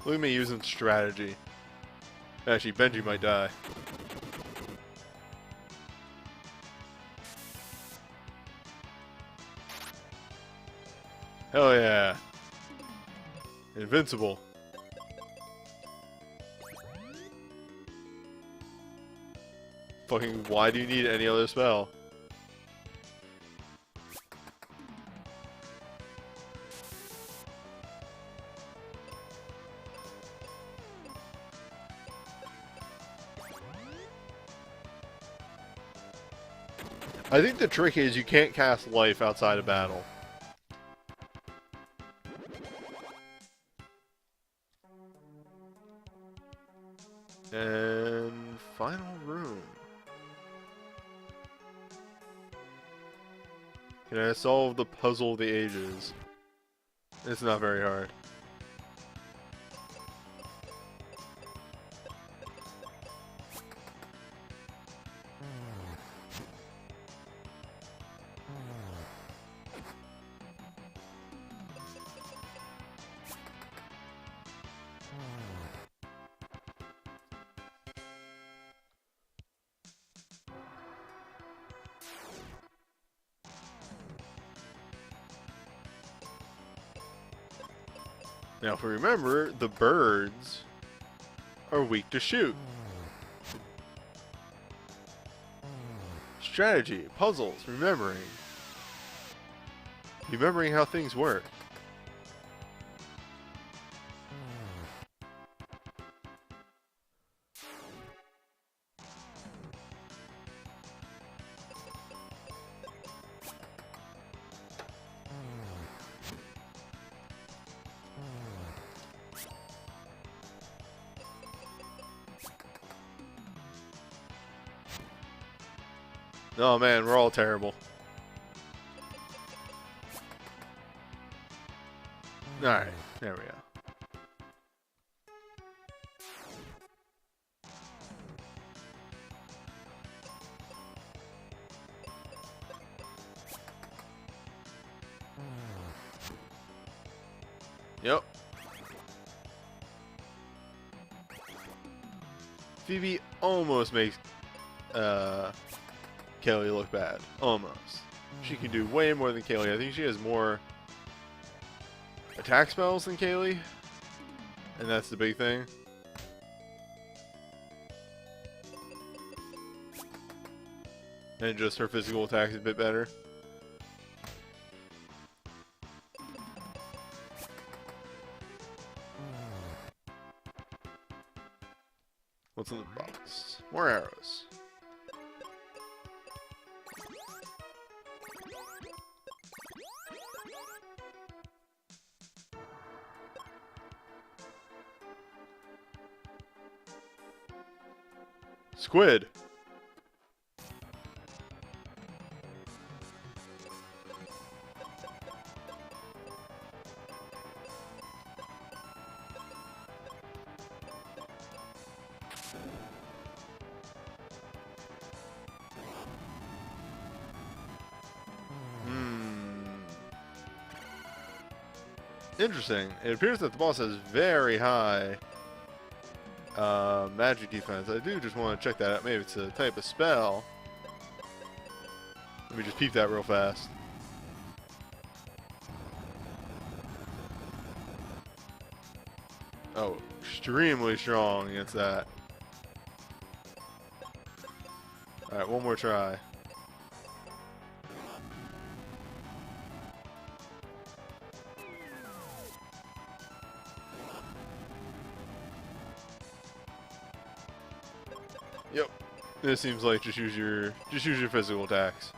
A: Look at me using strategy. Actually, Benji might die. Hell yeah. Invincible. Fucking, why do you need any other spell? I think the trick is you can't cast life outside of battle. And final room. Can I solve the puzzle of the ages? It's not very hard. Now, if we remember, the birds are weak to shoot. Strategy, puzzles, remembering. Remembering how things work. Oh man, we're all terrible. Alright, there we go. Yep. Phoebe almost makes Kelly look bad. Almost. She can do way more than Kaylee. I think she has more attack spells than Kaylee. And that's the big thing. And just her physical attack is a bit better. What's in the box? More arrows. Squid. Interesting. It appears that the boss has very high magic defense. I do just want to check that out. Maybe it's a type of spell. Let me just peep that real fast. Oh, extremely strong against that. Alright, one more try. Yep. This seems like just use your physical attacks.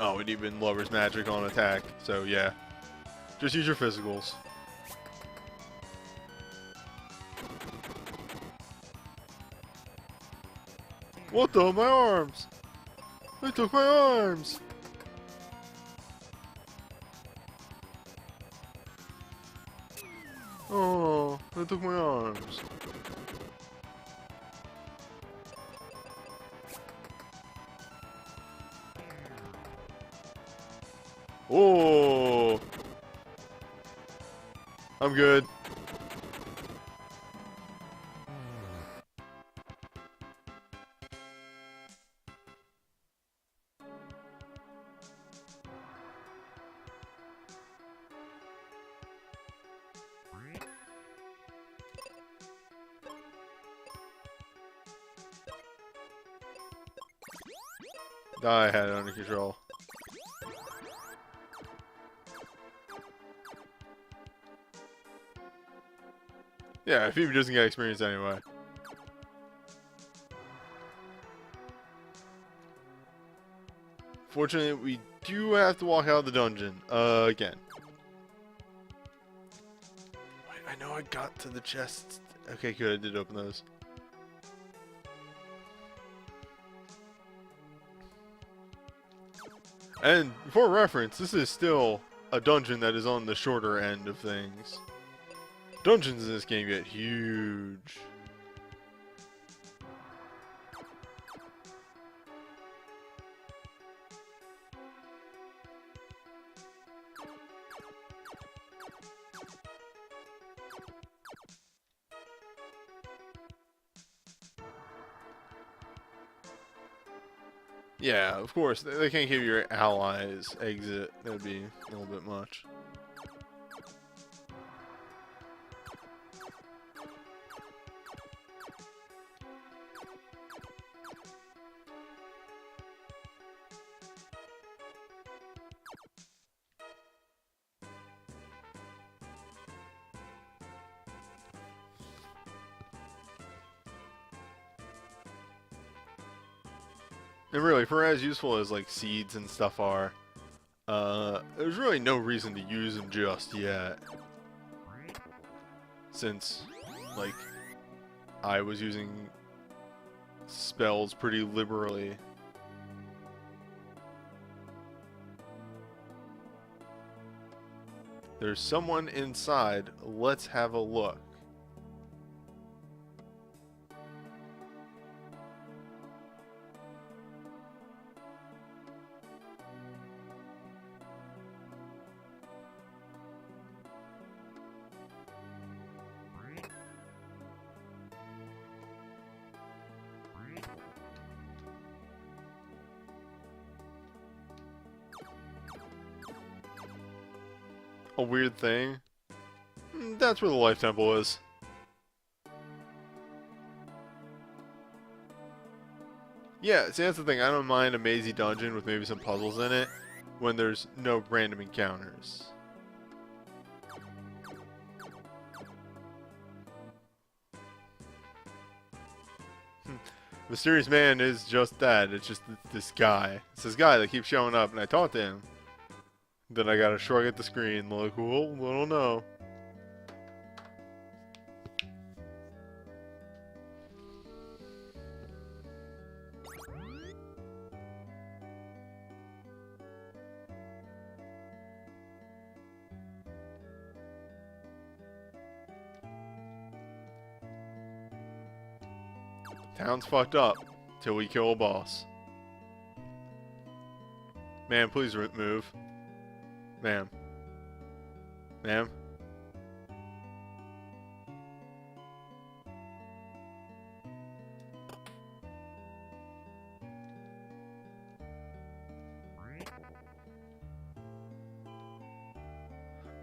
A: Oh, and even lowers magic on attack. So yeah. Just use your physicals. What the? My arms! I took my arms! Oh, I took my arms. Oh, I'm good. I had it under control. Yeah, Phoebe doesn't get experience anyway. Fortunately, we do have to walk out of the dungeon again. Wait, I know I got to the chests. Okay, good. I did open those. And for reference, this is still a dungeon that is on the shorter end of things. Dungeons in this game get huge. Yeah, of course, they can't give your allies exit. That would be a little bit much. And really, for as useful as like seeds and stuff are, there's really no reason to use them just yet. Since, like, I was using spells pretty liberally. There's someone inside. Let's have a look. A weird thing. That's where the life temple is. Yeah, see, that's the thing. I don't mind a mazy dungeon with maybe some puzzles in it when there's no random encounters. Mysterious Man is just that. It's just this guy. It's this guy that keeps showing up, and I talked to him. Then I gotta shrug at the screen, like, well, I don't know. Town's fucked up till we kill a boss. Man, please move. Ma'am. Ma'am?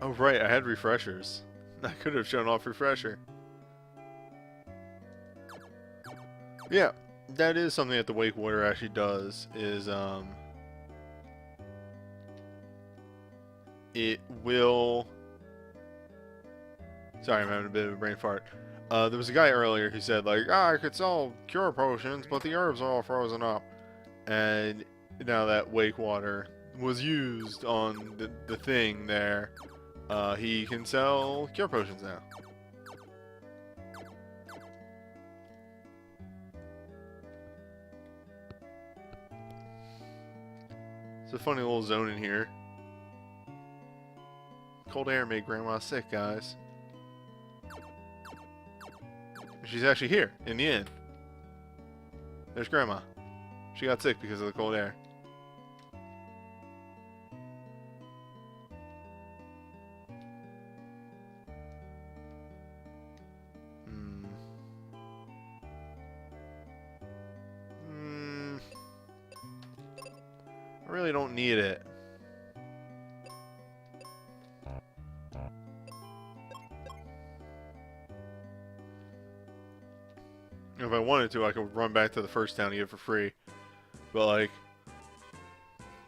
A: Oh, right, I had refreshers. I could have shown off refresher. Yeah, that is something that the Wake Water actually does, is, it will... Sorry, I'm having a bit of a brain fart. There was a guy earlier who said, like, I could sell cure potions, but the herbs are all frozen up. And now that Wake Water was used on the thing there, he can sell cure potions now. It's a funny little zone in here. Cold air made Grandma sick, guys. She's actually here, in the inn. There's Grandma. She got sick because of the cold air. I really don't need it. If I wanted to, I could run back to the first town and get it for free. But, like,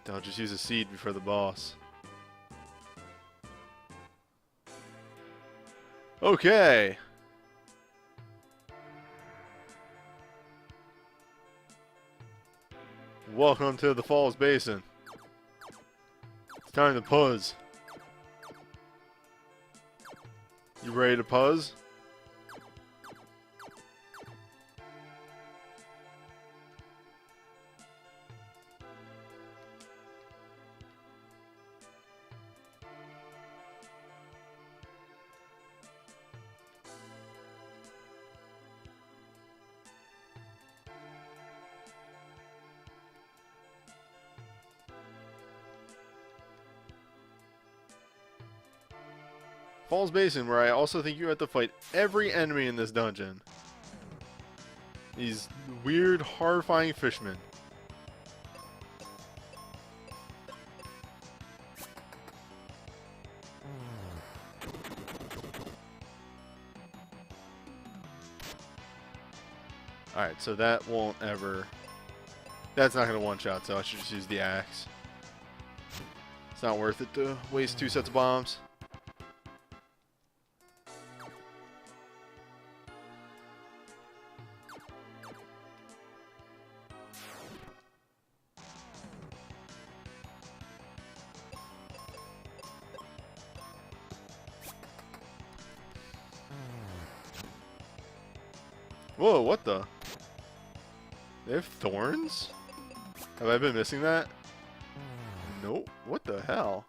A: I'll just use a seed before the boss. Okay. Welcome to the Falls Basin. It's time to puzz. You ready to puzz? Falls Basin, where I also think you have to fight every enemy in this dungeon. These weird, horrifying fishmen. Alright, so that won't ever... That's not going to one-shot, so I should just use the axe. It's not worth it to waste 2 sets of bombs. Whoa, what the? They have thorns? Have I been missing that? Nope. What the hell?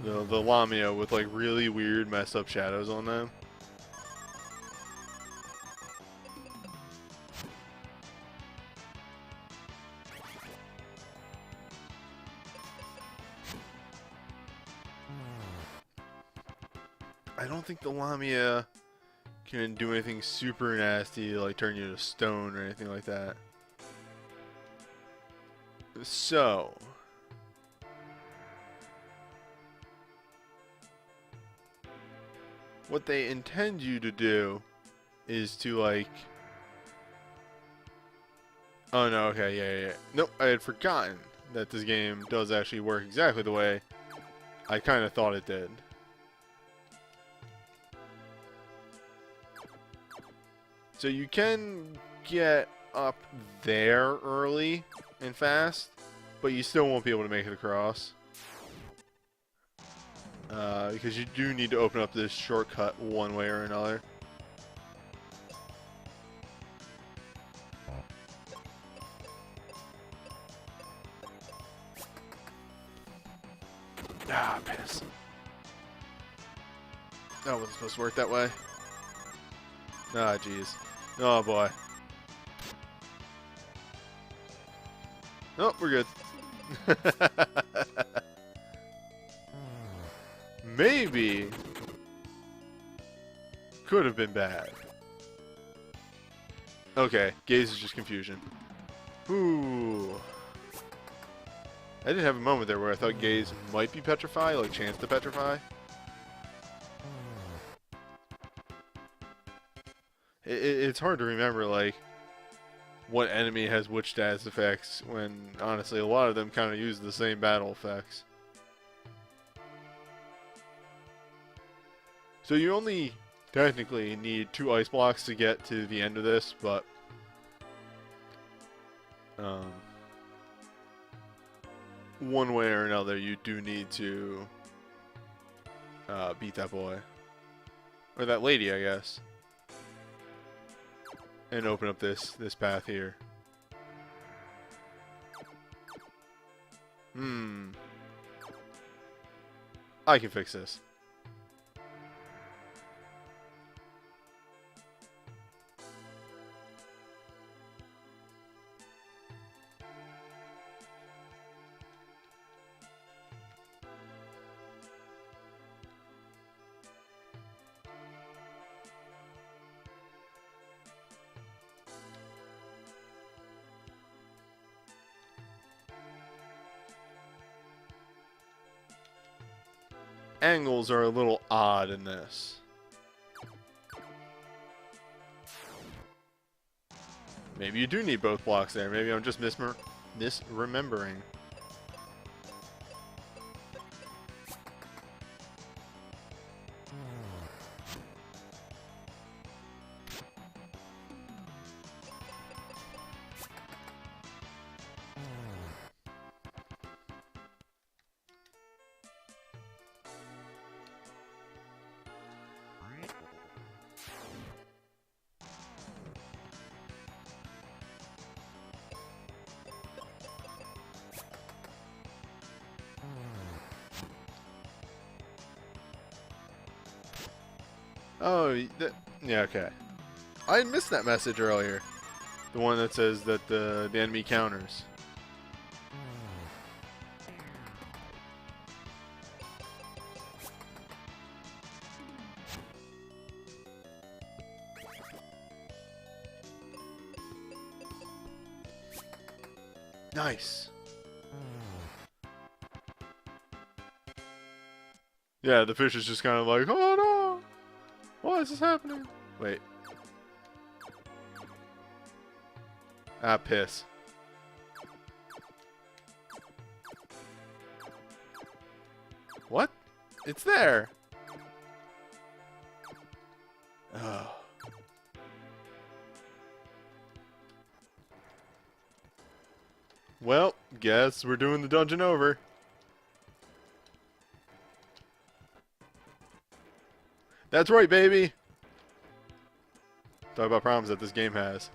A: The Lamia with like really weird messed up shadows on them. I don't think the Lamia can do anything super nasty, like turn you to stone or anything like that. So, what they intend you to do is to like... Oh no, okay, yeah. Nope, I had forgotten that this game does actually work exactly the way I kind of thought it did. So you can get up there early and fast, but you still won't be able to make it across. Because you do need to open up this shortcut one way or another. Ah, piss. That wasn't supposed to work that way. Ah, jeez. Oh, boy. Oh, we're good. Maybe could have been bad. Okay, gaze is just confusion. Ooh. I did have a moment there where I thought gaze might be petrify, like chance to petrify. It's hard to remember, like, what enemy has which status effects, when, honestly, a lot of them kind of use the same battle effects. So you only technically need 2 ice blocks to get to the end of this, but... one way or another, you do need to beat that boy. Or that lady, I guess. And open up this path here. I can fix this. Angles are a little odd in this. Maybe you do need both blocks there. Maybe I'm just misremembering. Oh, yeah, okay. I missed that message earlier. The one that says that the enemy counters. Nice. Yeah, the fish is just kind of like, oh no! Why is this happening? Wait. Ah, piss. What? It's there! Oh. Well, guess we're doing the dungeon over. That's right, baby! Talk about problems that this game has.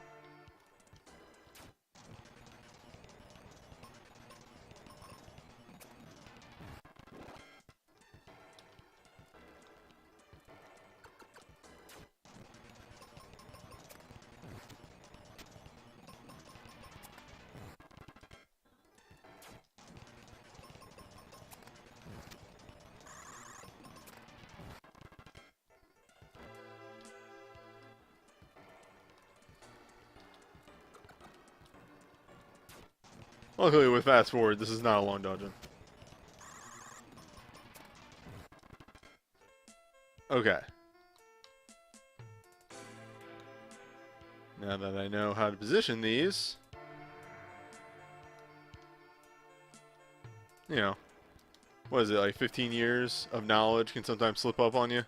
A: Luckily, with fast forward, this is not a long dungeon. Okay. Now that I know how to position these, you know, what is it, like 15 years of knowledge can sometimes slip up on you?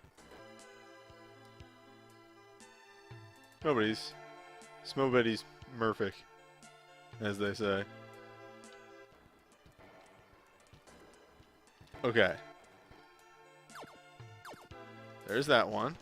A: Nobody's perfect, as they say. Okay. There's that one.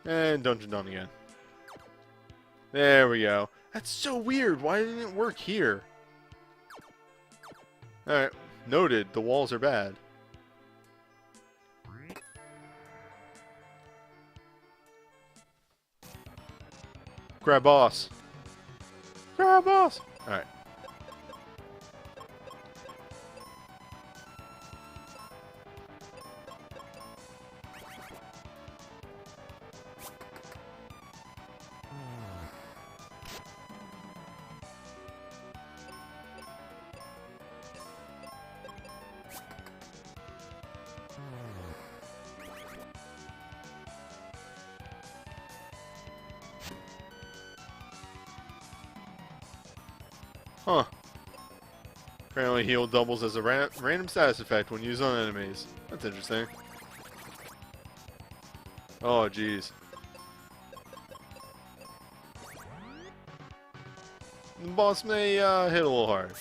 A: And dungeon done again. There we go. That's so weird. Why didn't it work here? Alright. Noted. The walls are bad. Grab boss. Grab boss. Alright. Huh. Apparently heal doubles as a random status effect when used on enemies. That's interesting. Oh, jeez. The boss may hit a little hard.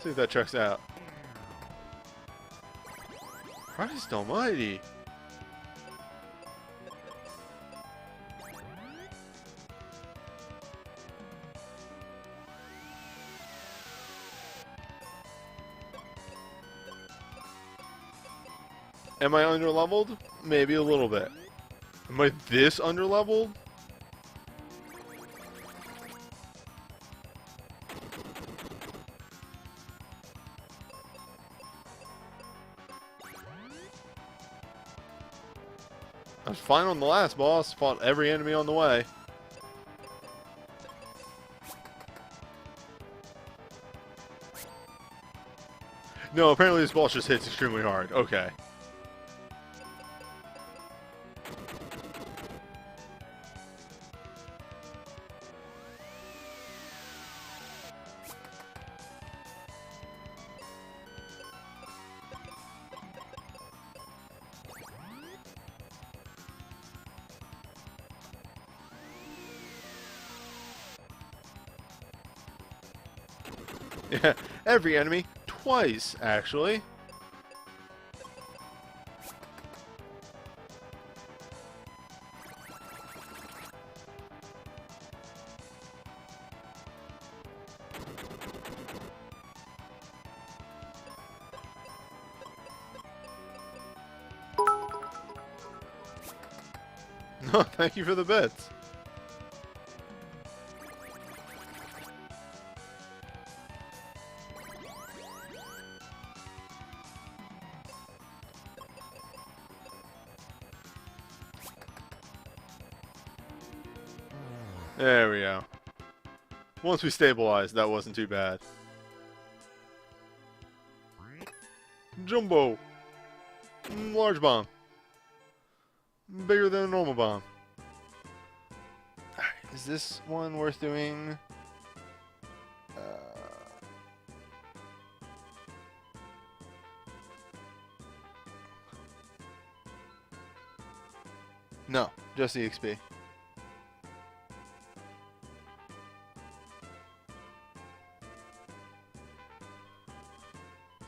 A: See if that checks out. Christ almighty. Am I underleveled? Maybe a little bit. Am I this underleveled? I was fine on the last boss. Fought every enemy on the way. No, apparently this boss just hits extremely hard. Okay. Yeah, every enemy twice, actually. No, thank you for the bits. There we go. Once we stabilized, that wasn't too bad. Jumbo. Large bomb. Bigger than a normal bomb. Alright, is this one worth doing? No, just the XP.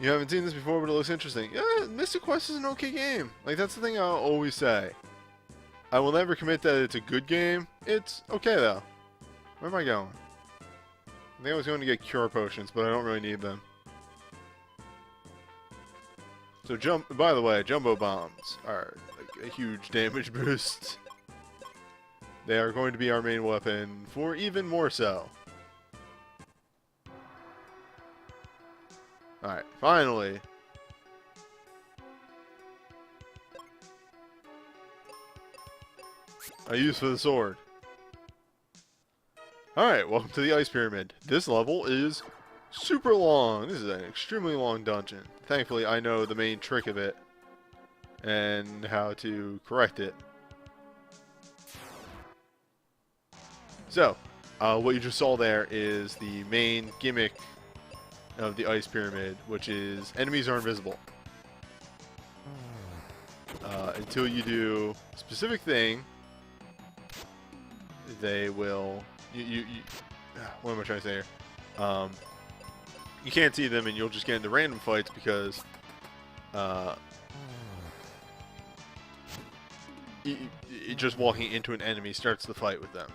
A: You haven't seen this before, but it looks interesting. Yeah, Mystic Quest is an okay game. Like, that's the thing I'll always say. I will never commit that it's a good game. It's okay, though. Where am I going? I think I was going to get cure potions, but I don't really need them. So, by the way, jumbo bombs are like a huge damage boost. They are going to be our main weapon for even more so. Alright, finally. A use for the sword. Alright, welcome to the Ice Pyramid. This level is super long. This is an extremely long dungeon. Thankfully, I know the main trick of it and how to correct it. So, what you just saw there is the main gimmick of the Ice Pyramid, which is enemies are invisible. Until you do a specific thing, they will... what am I trying to say here? You can't see them and you'll just get into random fights because just walking into an enemy starts the fight with them.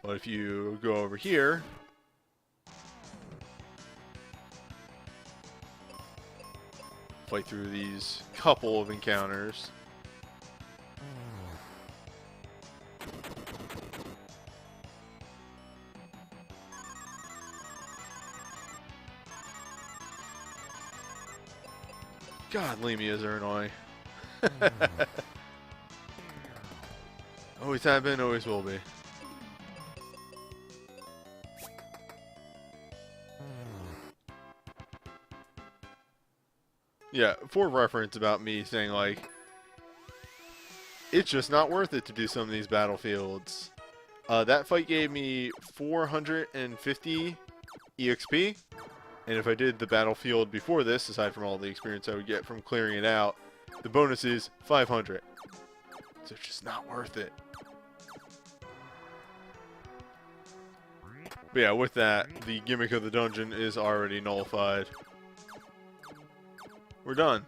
A: But if you go over here, fight through these couple of encounters. God, Lemias are annoying. Always have been, always will be. Yeah, for reference about me saying, like, it's just not worth it to do some of these battlefields. That fight gave me 450 EXP, and if I did the battlefield before this, aside from all the experience I would get from clearing it out, the bonus is 500. So it's just not worth it. But yeah, with that, the gimmick of the dungeon is already nullified. We're done.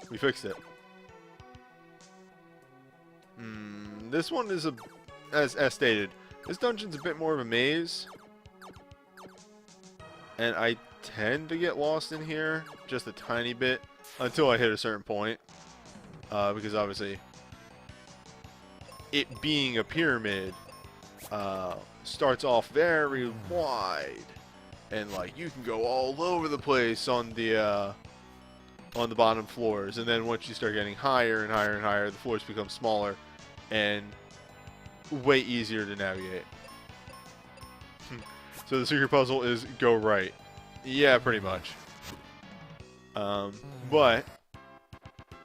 A: We fixed it. This one is as stated, this dungeon's a bit more of a maze. And I tend to get lost in here just a tiny bit until I hit a certain point. Because obviously, it being a pyramid, starts off very wide. And like, you can go all over the place on the bottom floors, and then once you start getting higher and higher and higher, the floors become smaller and way easier to navigate. So the secret puzzle is go right. Yeah, pretty much. But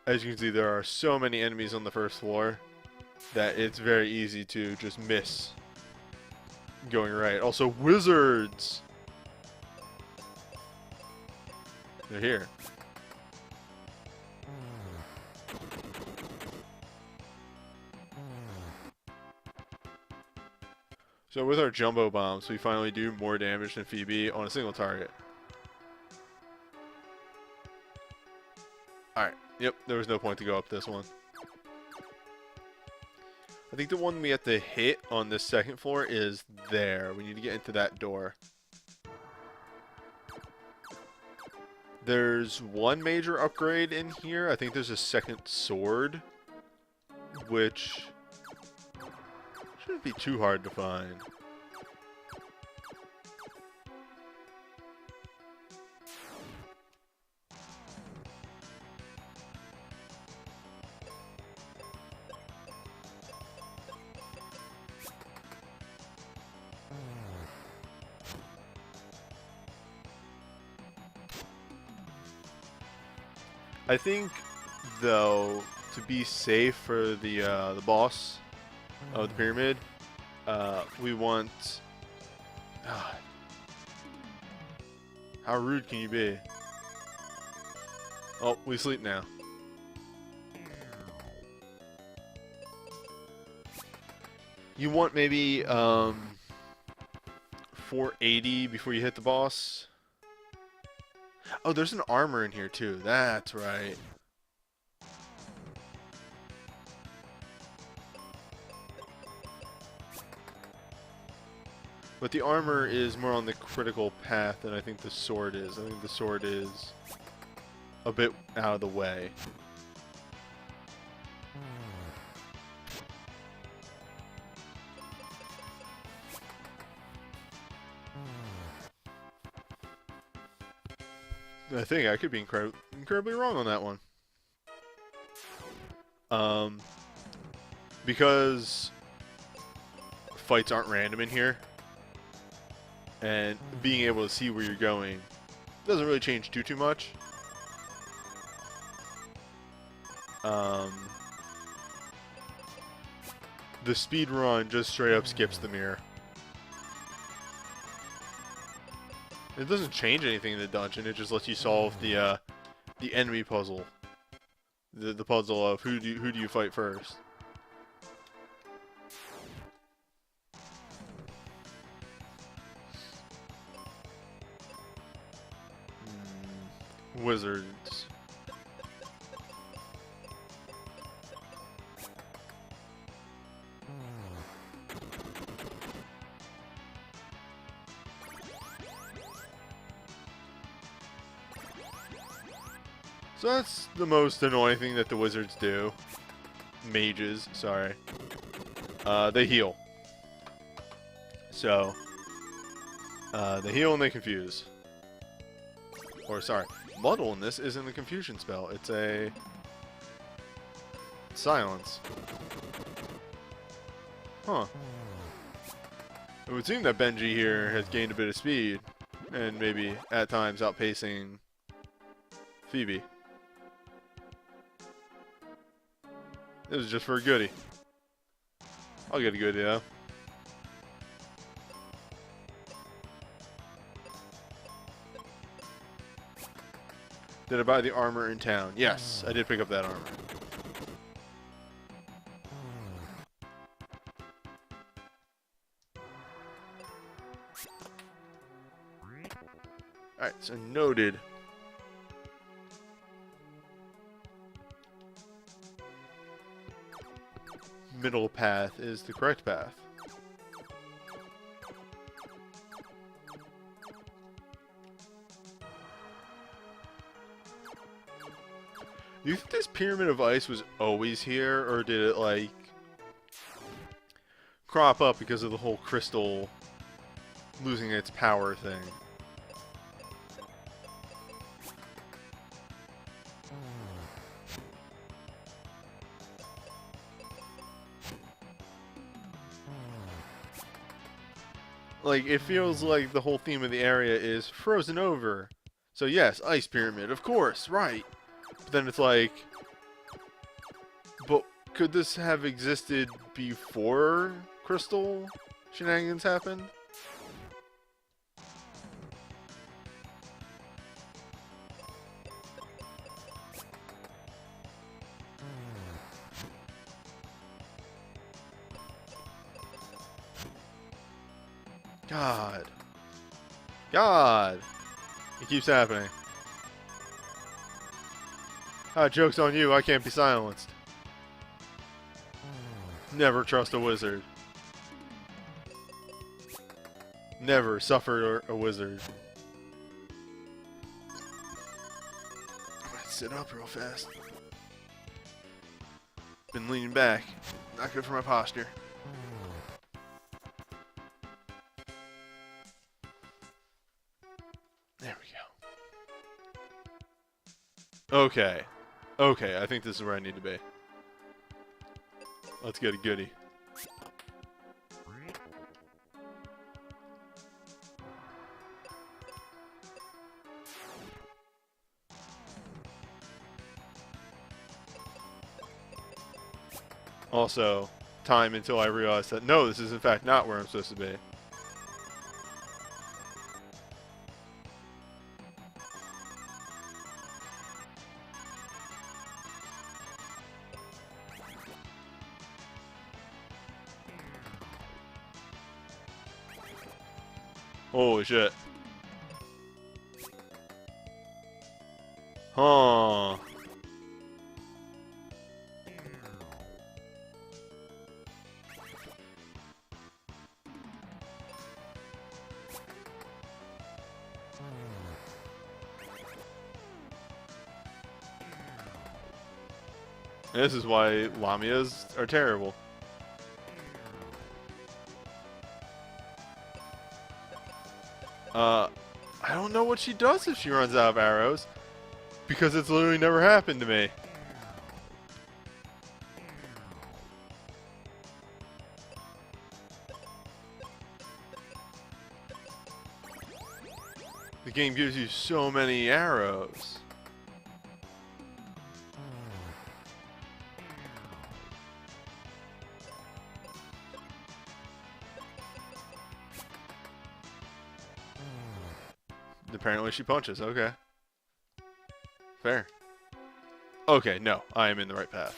A: as you can see, there are so many enemies on the first floor that it's very easy to just miss going right. Also, wizards! They're here. So with our jumbo bombs, we finally do more damage than Phoebe on a single target. Alright, yep, there was no point to go up this one. I think the one we have to hit on the second floor is there. We need to get into that door. There's one major upgrade in here. I think there's a second sword, which shouldn't be too hard to find. I think, though, to be safe for the boss of the pyramid, we want. How rude can you be? Oh, we sleep now. You want maybe 480 before you hit the boss. Oh, there's an armor in here too. That's right. But the armor is more on the critical path than I think the sword is. I think the sword is a bit out of the way. I think I could be incredibly wrong on that one. Because fights aren't random in here, and being able to see where you're going doesn't really change too much. The speed run just straight up skips the mirror. It doesn't change anything in the dungeon. It just lets you solve the enemy puzzle, the puzzle of who do you fight first. Wizards. So that's the most annoying thing that the wizards do. Mages, sorry. They heal. So, they heal and they confuse. Or, sorry, muddle in this isn't a confusion spell. It's a silence. Huh. It would seem that Benji here has gained a bit of speed, and maybe at times outpacing Phoebe. This is just for a goodie. I'll get a goodie though. Did I buy the armor in town? Yes, I did pick up that armor. Alright, so noted. Middle path is the correct path. Do you think this pyramid of ice was always here, or did it, like, crop up because of the whole crystal losing its power thing? Like, it feels like the whole theme of the area is frozen over. So yes, ice pyramid, of course, right. But then it's like, but could this have existed before crystal shenanigans happened? God. God. It keeps happening. Ah, joke's on you. I can't be silenced. Never trust a wizard. Never suffer a wizard. I'm gonna sit up real fast. Been leaning back. Not good for my posture. There we go. Okay. Okay, I think this is where I need to be. Let's get a goodie. Also, time until I realize that no, this is in fact not where I'm supposed to be. Holy shit. Huh. This is why Lamias are terrible. I don't know what she does if she runs out of arrows, because it's literally never happened to me. The game gives you so many arrows. Apparently she punches, okay. Fair. Okay, no, I am in the right path.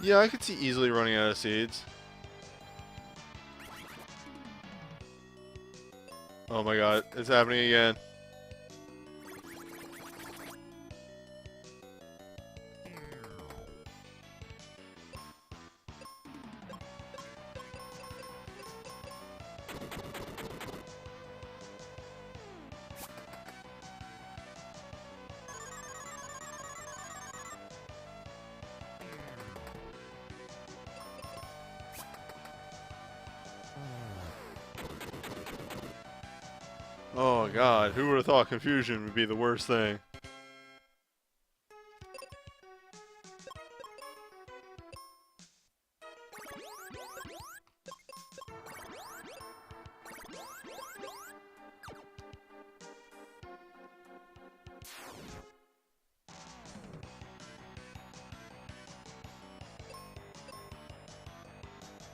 A: Yeah, I could see easily running out of seeds. Oh my god, it's happening again. Oh god, who would have thought confusion would be the worst thing?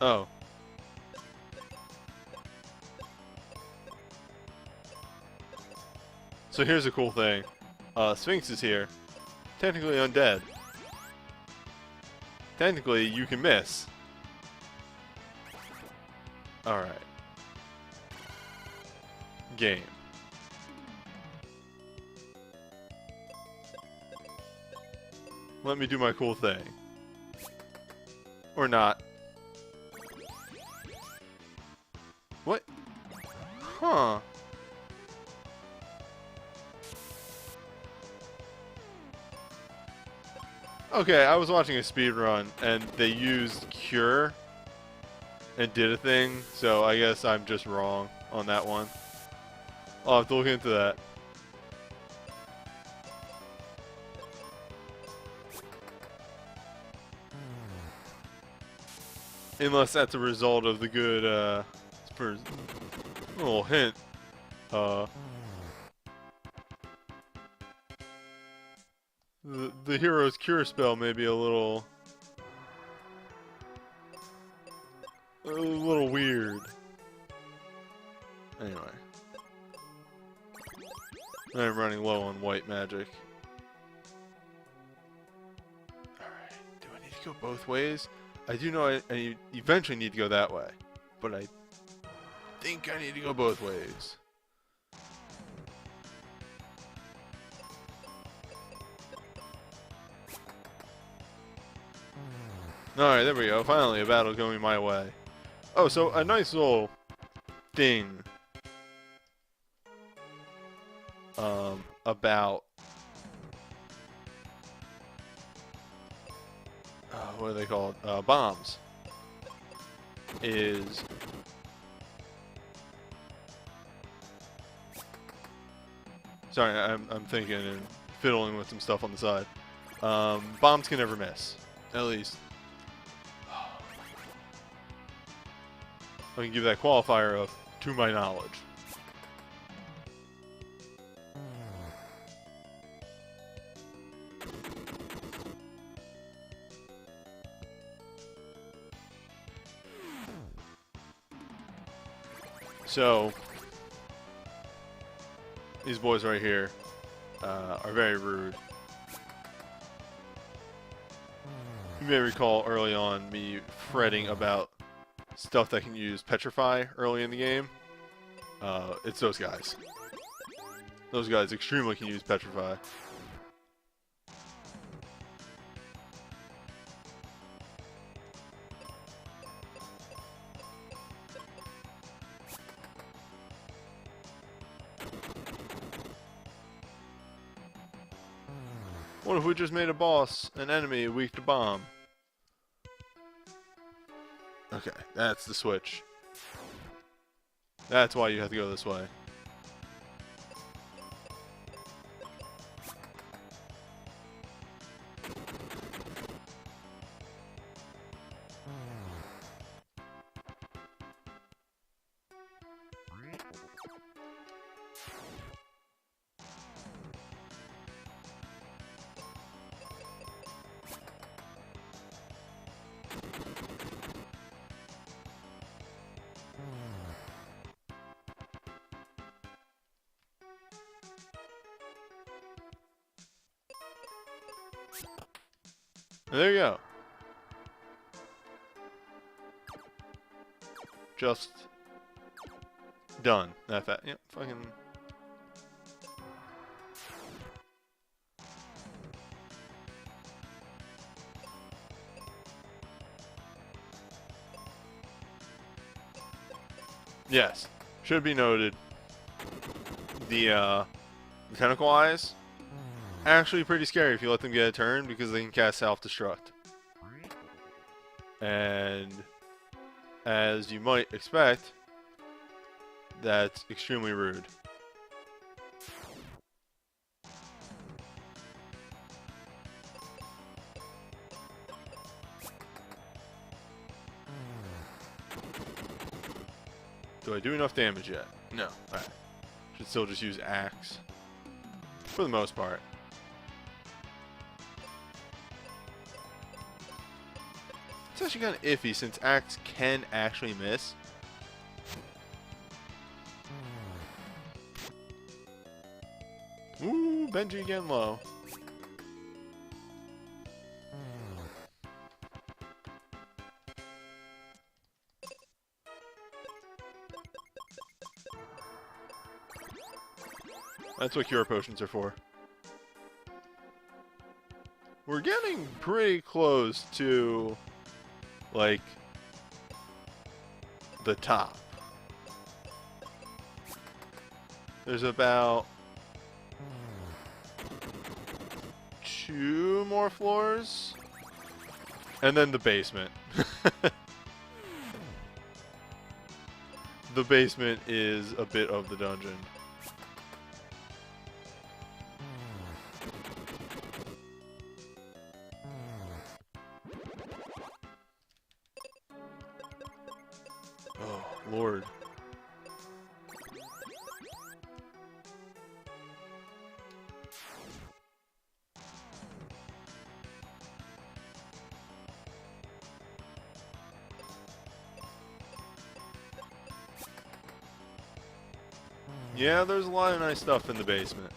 A: Oh. So here's a cool thing. Sphinx is here. Technically undead. Technically, you can miss. Alright. Game. Let me do my cool thing. Or not. What? Huh. Okay, I was watching a speed run and they used Cure and did a thing, so I guess I'm just wrong on that one. I'll have to look into that. Unless that's a result of the good, for a little hint, the hero's cure spell may be a little weird. Anyway, I'm running low on white magic. Alright, do I need to go both ways? I do know I eventually need to go that way, but I think I need to go both ways. Alright, there we go. Finally, a battle going my way. Oh, so a nice little thing about what are they called? Bombs is sorry, I'm thinking and fiddling with some stuff on the side. Bombs can never miss, at least. I can give that qualifier of to my knowledge. So, these boys right here are very rude. You may recall early on me fretting about stuff that can use Petrify early in the game. It's those guys. Those guys extremely can use Petrify. What if we just made a boss, an enemy, weak to bomb? Okay, that's the switch. That's why you have to go this way. And there you go. Just done. That fast. Yep, fucking. Yes. Should be noted. The tentacle eyes. Actually pretty scary if you let them get a turn because they can cast self-destruct. And as you might expect, that's extremely rude. Do I do enough damage yet? No. Alright. Should still just use axe. For the most part. It's actually kind of iffy since axe can actually miss. Ooh, Benji again low. That's what cure potions are for. We're getting pretty close to, like, the top. There's about 2 more floors. And then the basement. The basement is a bit of the dungeon. Oh, Lord. Yeah, there's a lot of nice stuff in the basement.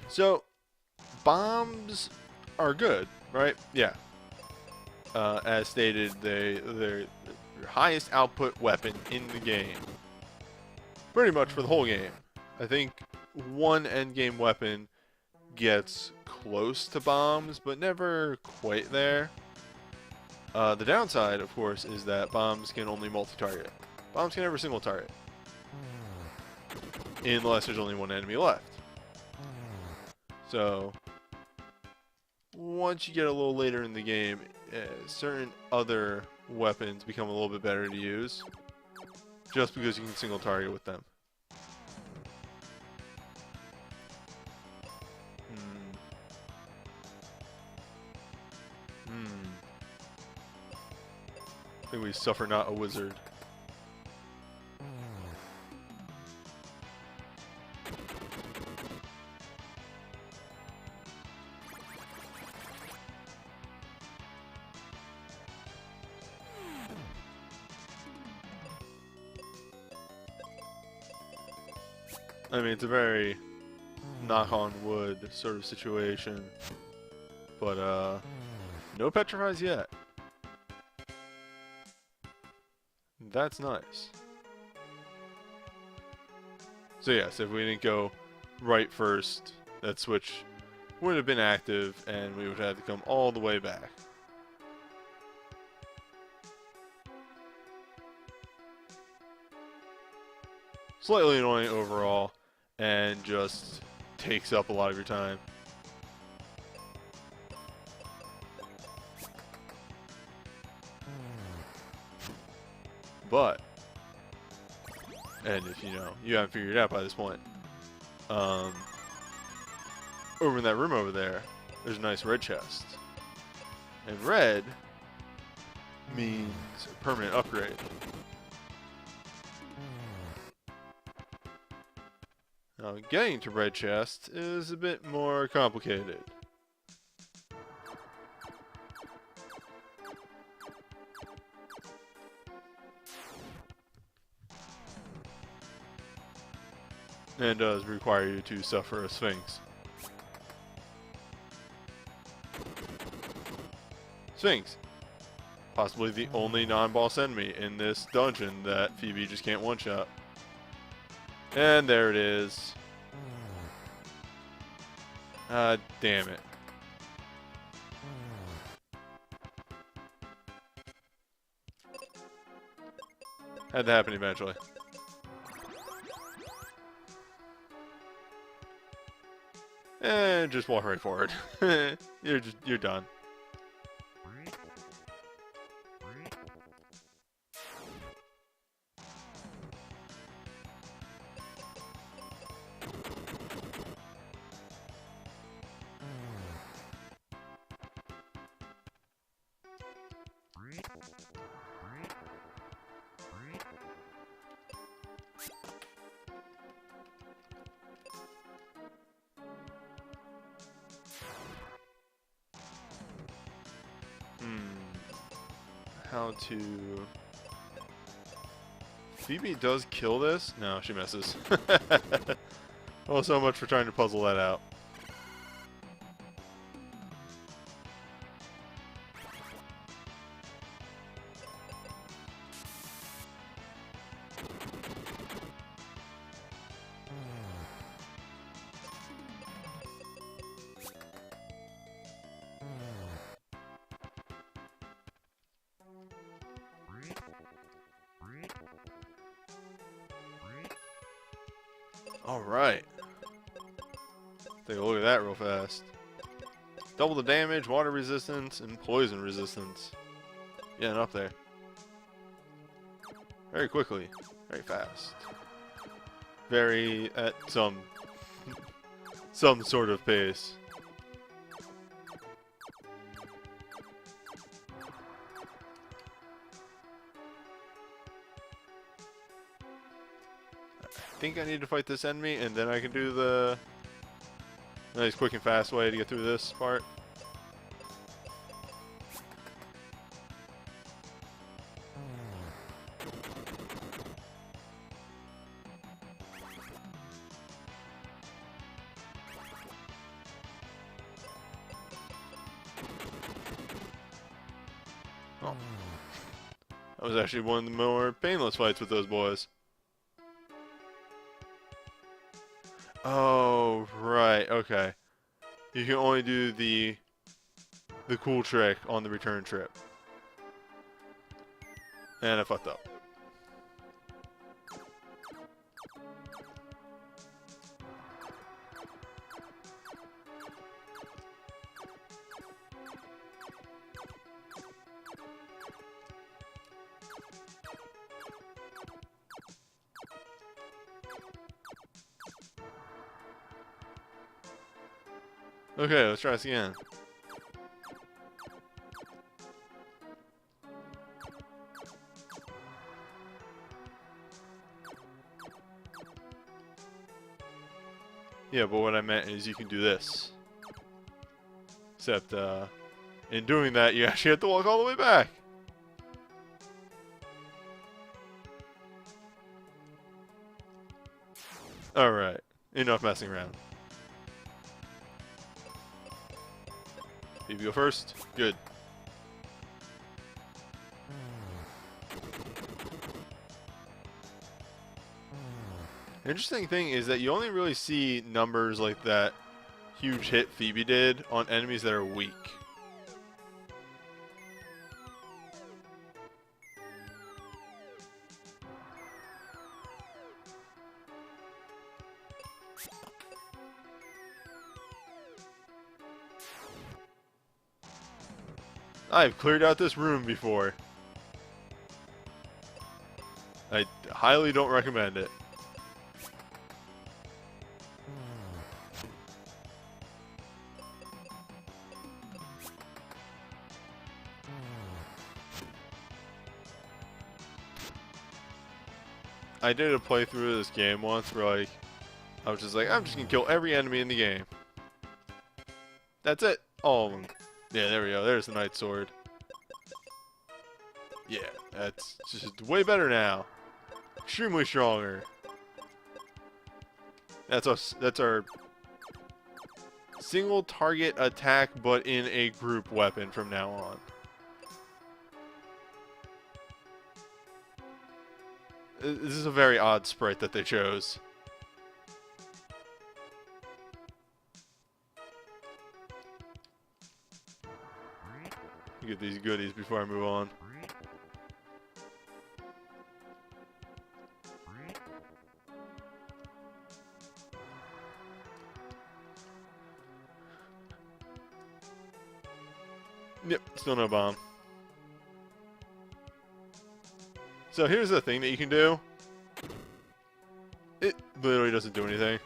A: So, bombs are good, right? Yeah. As stated, they're your highest output weapon in the game. Pretty much for the whole game. I think one endgame weapon gets close to bombs, but never quite there. The downside, of course, is that bombs can only multi-target. Bombs can never single target. Unless there's only one enemy left. So, once you get a little later in the game, certain other weapons become a little bit better to use. Just because you can single target with them. I think we suffer not a wizard. I mean, it's a very knock on wood sort of situation. But, no petrifies yet. That's nice. So yes, if we didn't go right first, that switch would have been active and we would have to come all the way back. Slightly annoying overall, and just takes up a lot of your time. But, and if you haven't figured it out by this point, over in that room over there, there's a nice red chest. And red means permanent upgrade. Now, getting to red chest is a bit more complicated. And does require you to suffer a Sphinx. Sphinx. Possibly the only non-boss enemy in this dungeon that Phoebe just can't one-shot. And there it is. Damn it. Had to happen eventually. And just walk right forward. You're done. How to... Phoebe does kill this? No, she misses. Well, so much for trying to puzzle that out. Alright. Take a look at that real fast. Double the damage, water resistance, and poison resistance. Getting up there. Very quickly. Very fast. Very at some sort of pace. I think I need to fight this enemy, and then I can do the nice quick and fast way to get through this part. wow. That was actually one of the more painless fights with those boys. Oh, right, okay. You can only do the cool trick on the return trip. And I fucked up. Okay, let's try this again. Yeah, but what I meant is you can do this. Except, in doing that, you actually have to walk all the way back. Alright, enough messing around. You go first. Good. Interesting thing is that you only really see numbers like that huge hit Phoebe did on enemies that are weak. I've cleared out this room before. I highly don't recommend it. I did a playthrough of this game once where, like, I was just like, I'm just gonna kill every enemy in the game. That's it. All of them. Yeah, there we go. There's the Knight's Sword. Yeah, that's just way better now. Extremely stronger. That's us. That's our single target attack, but in a group weapon from now on. This is a very odd sprite that they chose. Get these goodies before I move on. Yep, still no bomb. So here's the thing that you can do. It literally doesn't do anything.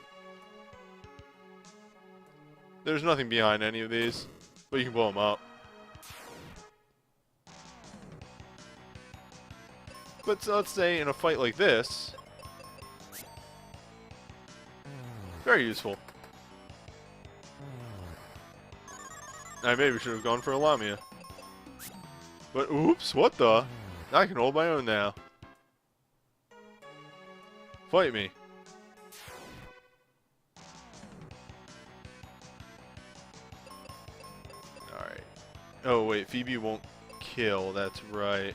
A: There's nothing behind any of these, but you can blow them up. But so let's say in a fight like this, very useful. I maybe should have gone for a Lamia. But oops, what the? I can hold my own now. Fight me. Alright. Oh wait, Phoebe won't kill, that's right.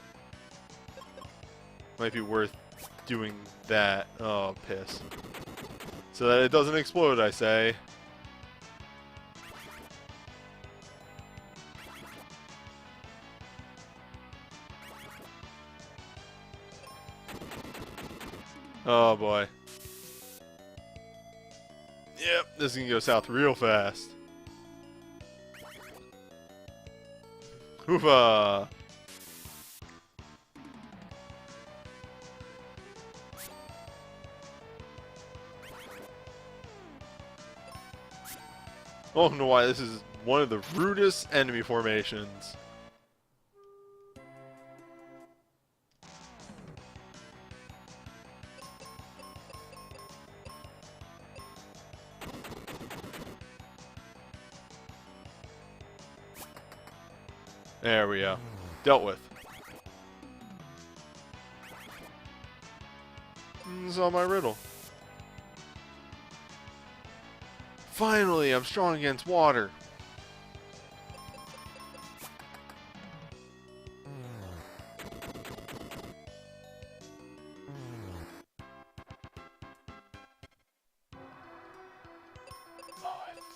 A: Might be worth doing that. Oh, piss. So that it doesn't explode, I say. Oh boy. Yep, this can go south real fast. Hoofa! I don't know why this is one of the rudest enemy formations. There we go. Dealt with. This is all my riddle. Finally, I'm strong against water.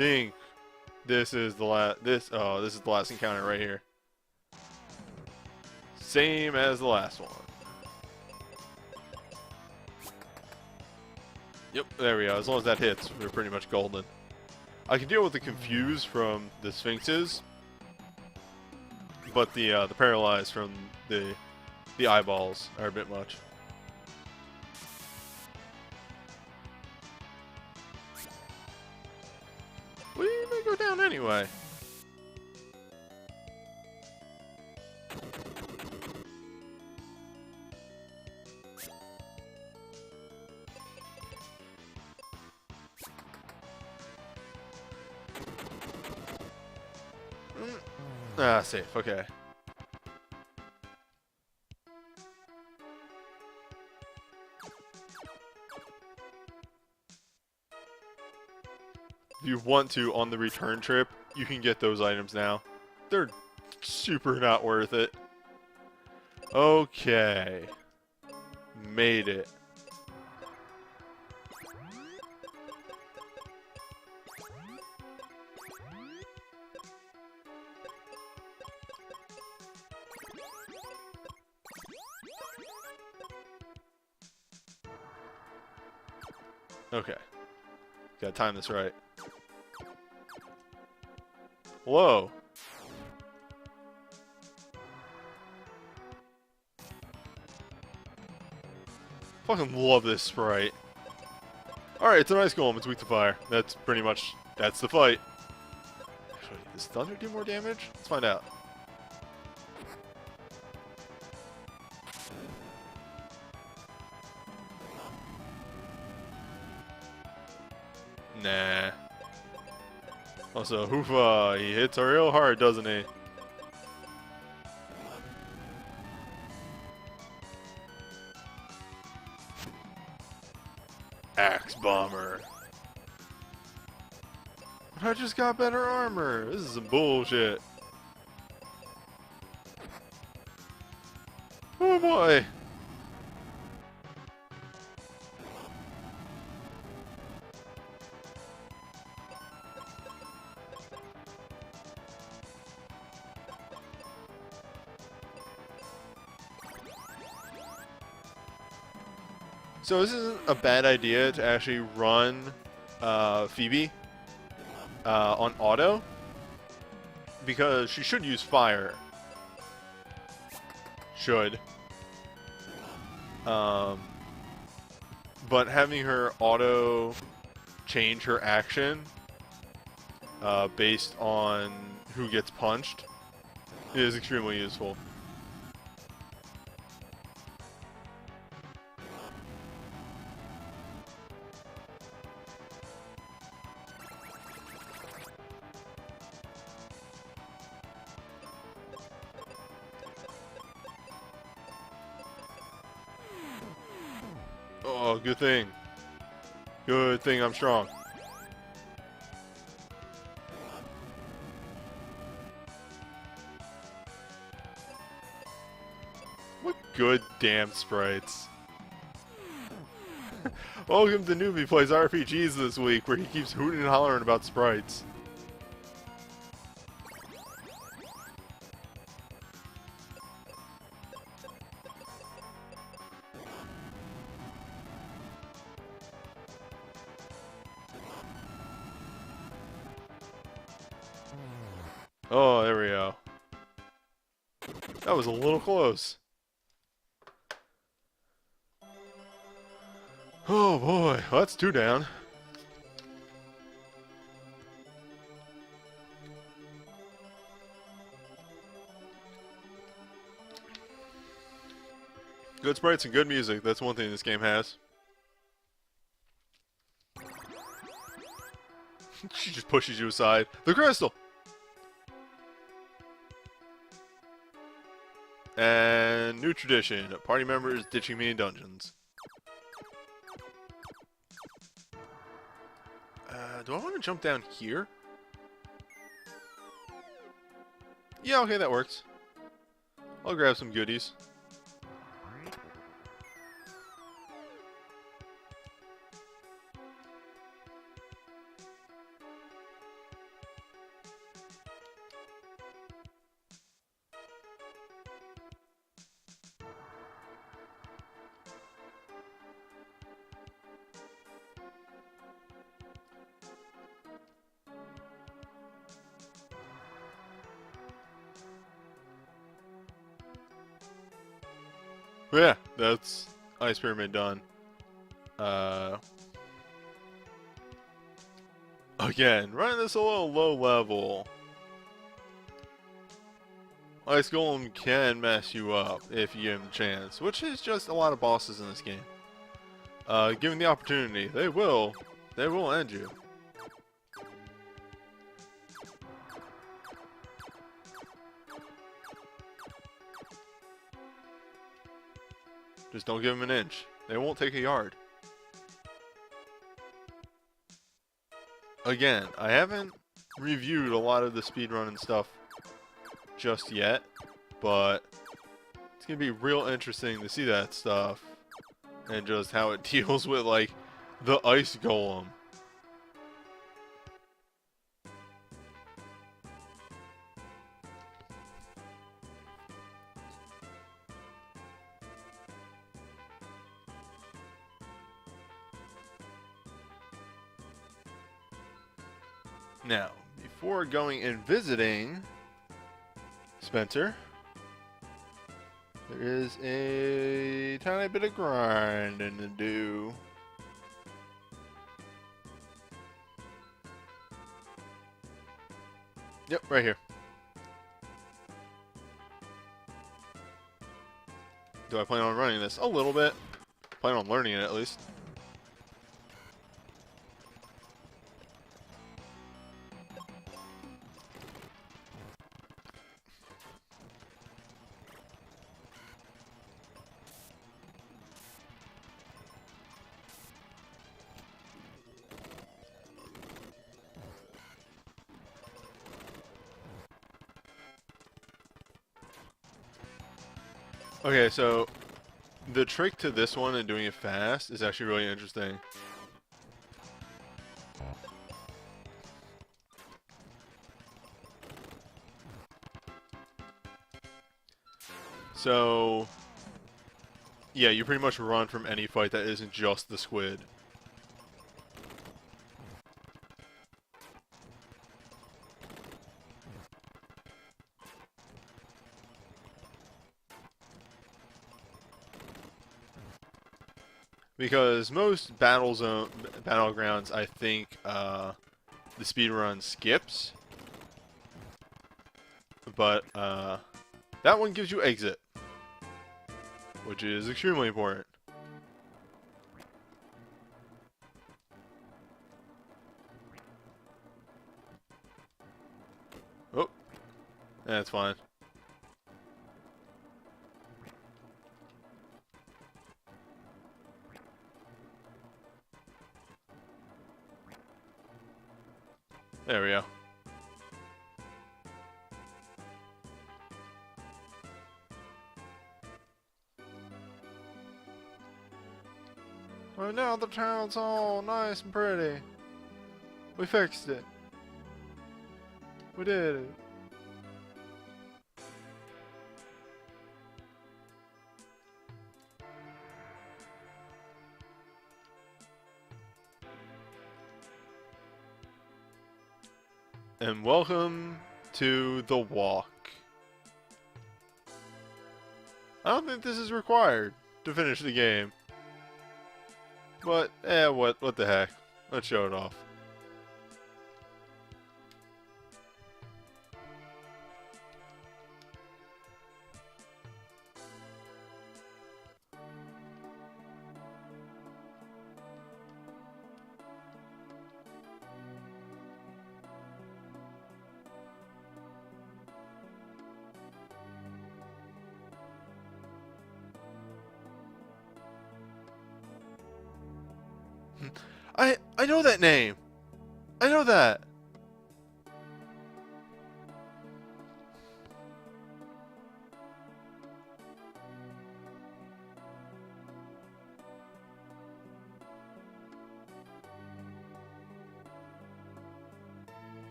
A: think this is the last. This is the last encounter right here. Same as the last one. Yep, there we go. As long as that hits, we're pretty much golden. I can deal with the confuse from the Sphinxes, but the paralyzed from the eyeballs are a bit much. We may go down anyway. Ah, safe. Okay. If you want to, on the return trip, you can get those items now. They're super not worth it. Okay. Made it. Okay. Gotta time this right. Whoa. Fucking love this sprite. Alright, it's an ice golem. It's weak to fire. That's pretty much... That's the fight. Actually, does thunder do more damage? Let's find out. Nah. Also, Hoofa, he hits real hard, doesn't he? Axe Bomber. I just got better armor. This is some bullshit. Oh boy. So this isn't a bad idea to actually run Phoebe on auto, because she should use fire. Should. But having her auto change her action based on who gets punched is extremely useful. Oh, good thing. Good thing I'm strong. What good damn sprites. Welcome to Newbie Plays RPGs this week, where he keeps hooting and hollering about sprites. Oh, there we go. That was a little close. Oh boy, well, that's 2 down. Good sprites and good music, that's one thing this game has. She just pushes you aside. The crystal! And new tradition, party members ditching me in dungeons. Do I want to jump down here? Yeah, okay, that works. I'll grab some goodies. But yeah, that's Ice Pyramid done. Again, running this a little low level. Ice Golem can mess you up if you give him a chance, which is just a lot of bosses in this game. Given the opportunity, they will end you. Just don't give them an inch. They won't take a yard. Again, I haven't reviewed a lot of the speedrun and stuff just yet, but it's gonna be real interesting to see that stuff and just how it deals with, like, the Ice Golem. Now, before going and visiting Spencer, there is a tiny bit of grinding to do. Yep, right here. Do I plan on running this? A little bit. Plan on learning it at least. Okay, so the trick to this one and doing it fast is actually really interesting. So, yeah, you pretty much run from any fight that isn't just the squid. Because most battlegrounds, I think, the speedrun skips. But, that one gives you exit, which is extremely important. Oh, that's fine. There we go. Well, now the town's all nice and pretty. We fixed it. We did it. And welcome to the walk. I don't think this is required to finish the game. But, what the heck. Let's show it off. I know that name. I know that.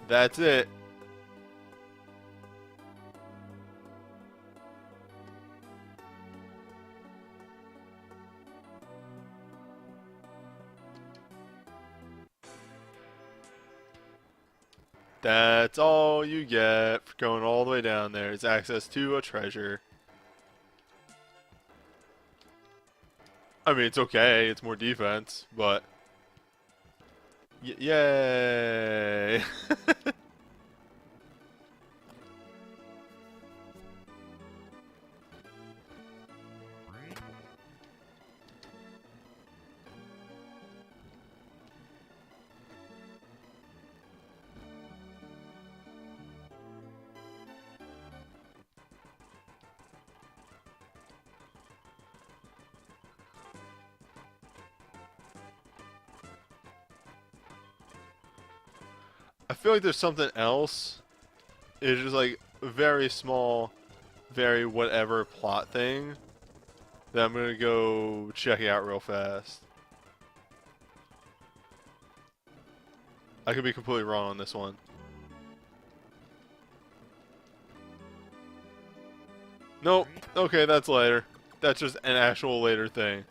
A: That's it. That's all you get for going all the way down there is access to a treasure. I mean, it's okay. It's more defense, but yay! I feel like there's something else. It's just like a very small, very whatever plot thing that I'm gonna go check out real fast. I could be completely wrong on this one. Nope. Okay, that's later. That's just an actual later thing.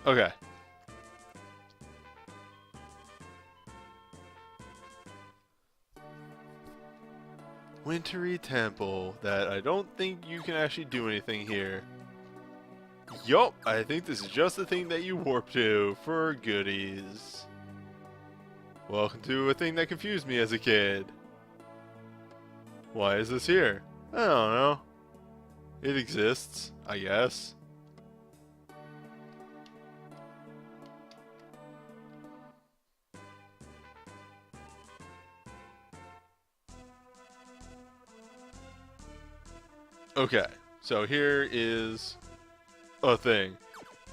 A: Okay. Wintry Temple. That I don't think you can actually do anything here. Yup, I think this is just the thing that you warp to for goodies. Welcome to a thing that confused me as a kid. Why is this here? I don't know. It exists, I guess. Okay, so here is a thing.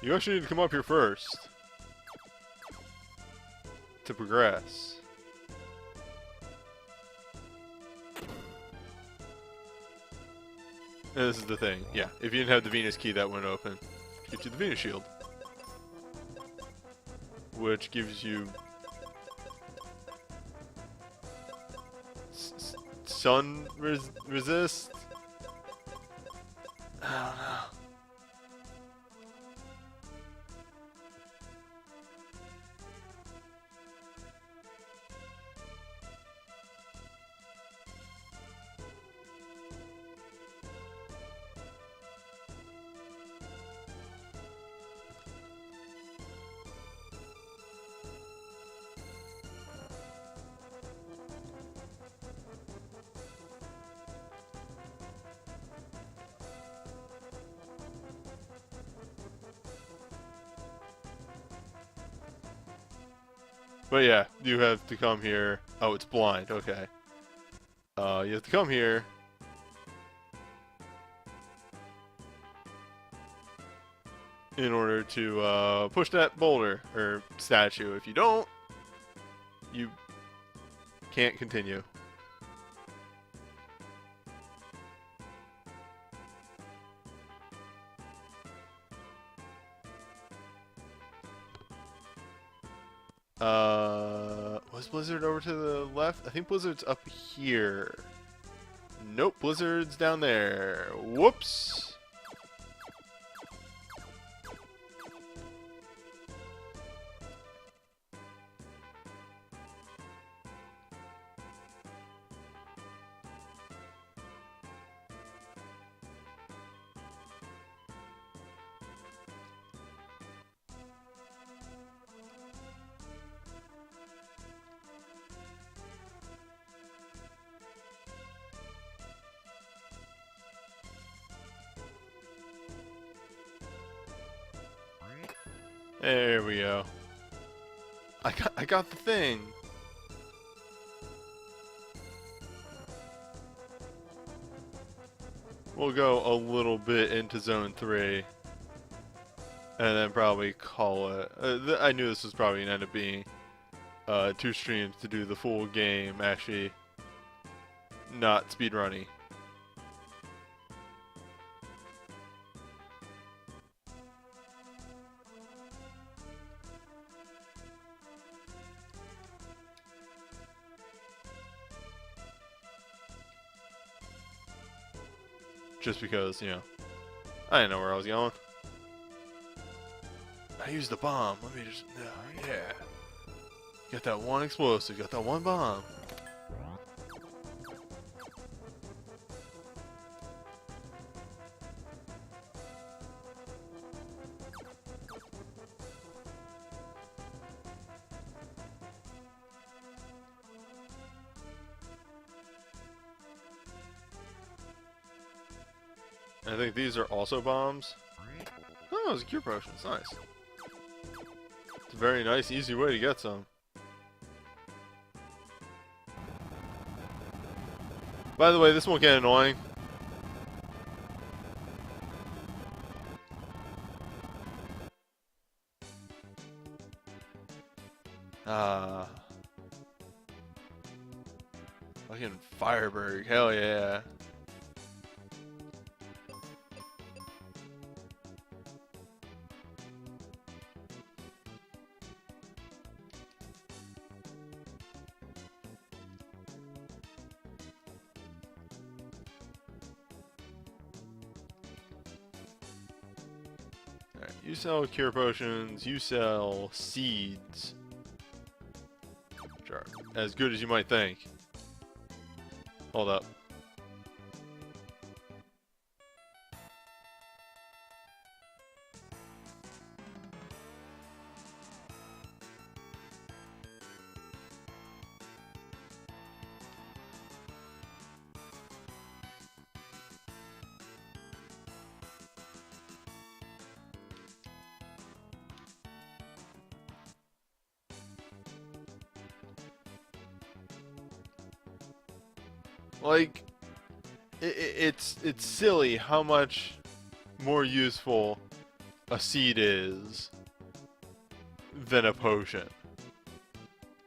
A: You actually need to come up here first to progress. And this is the thing. Yeah, if you didn't have the Venus key, that wouldn't open. Gives you the Venus shield, which gives you sun resist. I don't know. But yeah, you have to come here. Oh, it's blind. Okay. You have to come here. In order to push that boulder or statue. If you don't, you can't continue. Was Blizzard over to the left? I think Blizzard's up here. Nope, Blizzard's down there. Whoops. There we go. I got the thing. We'll go a little bit into Zone 3. And then probably call it. I knew this was probably going to end up being 2 streams to do the full game, actually. Not speedrunning. just because, you know, I didn't know where I was going. I used the bomb. Let me just, yeah. Got that one explosive, got that one bomb. I think these are also bombs. Oh, it's a cure potion. It's nice. It's a very nice, easy way to get some. By the way, this won't get annoying. Fucking Fireberg. Hell yeah. Alright, you sell cure potions, you sell seeds. Which are as good as you might think. Hold up. Like, it's silly how much more useful a seed is than a potion.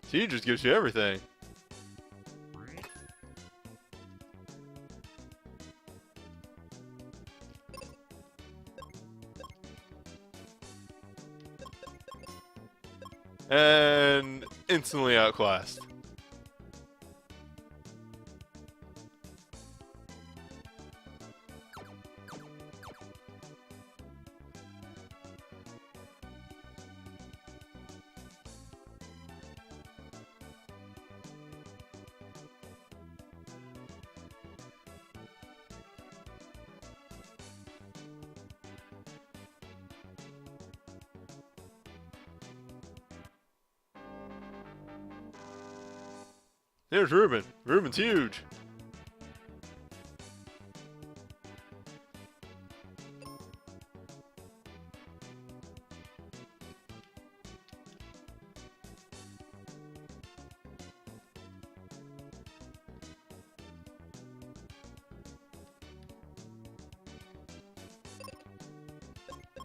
A: Seed just gives you everything. And instantly outclassed. There's Ruben. Ruben's huge.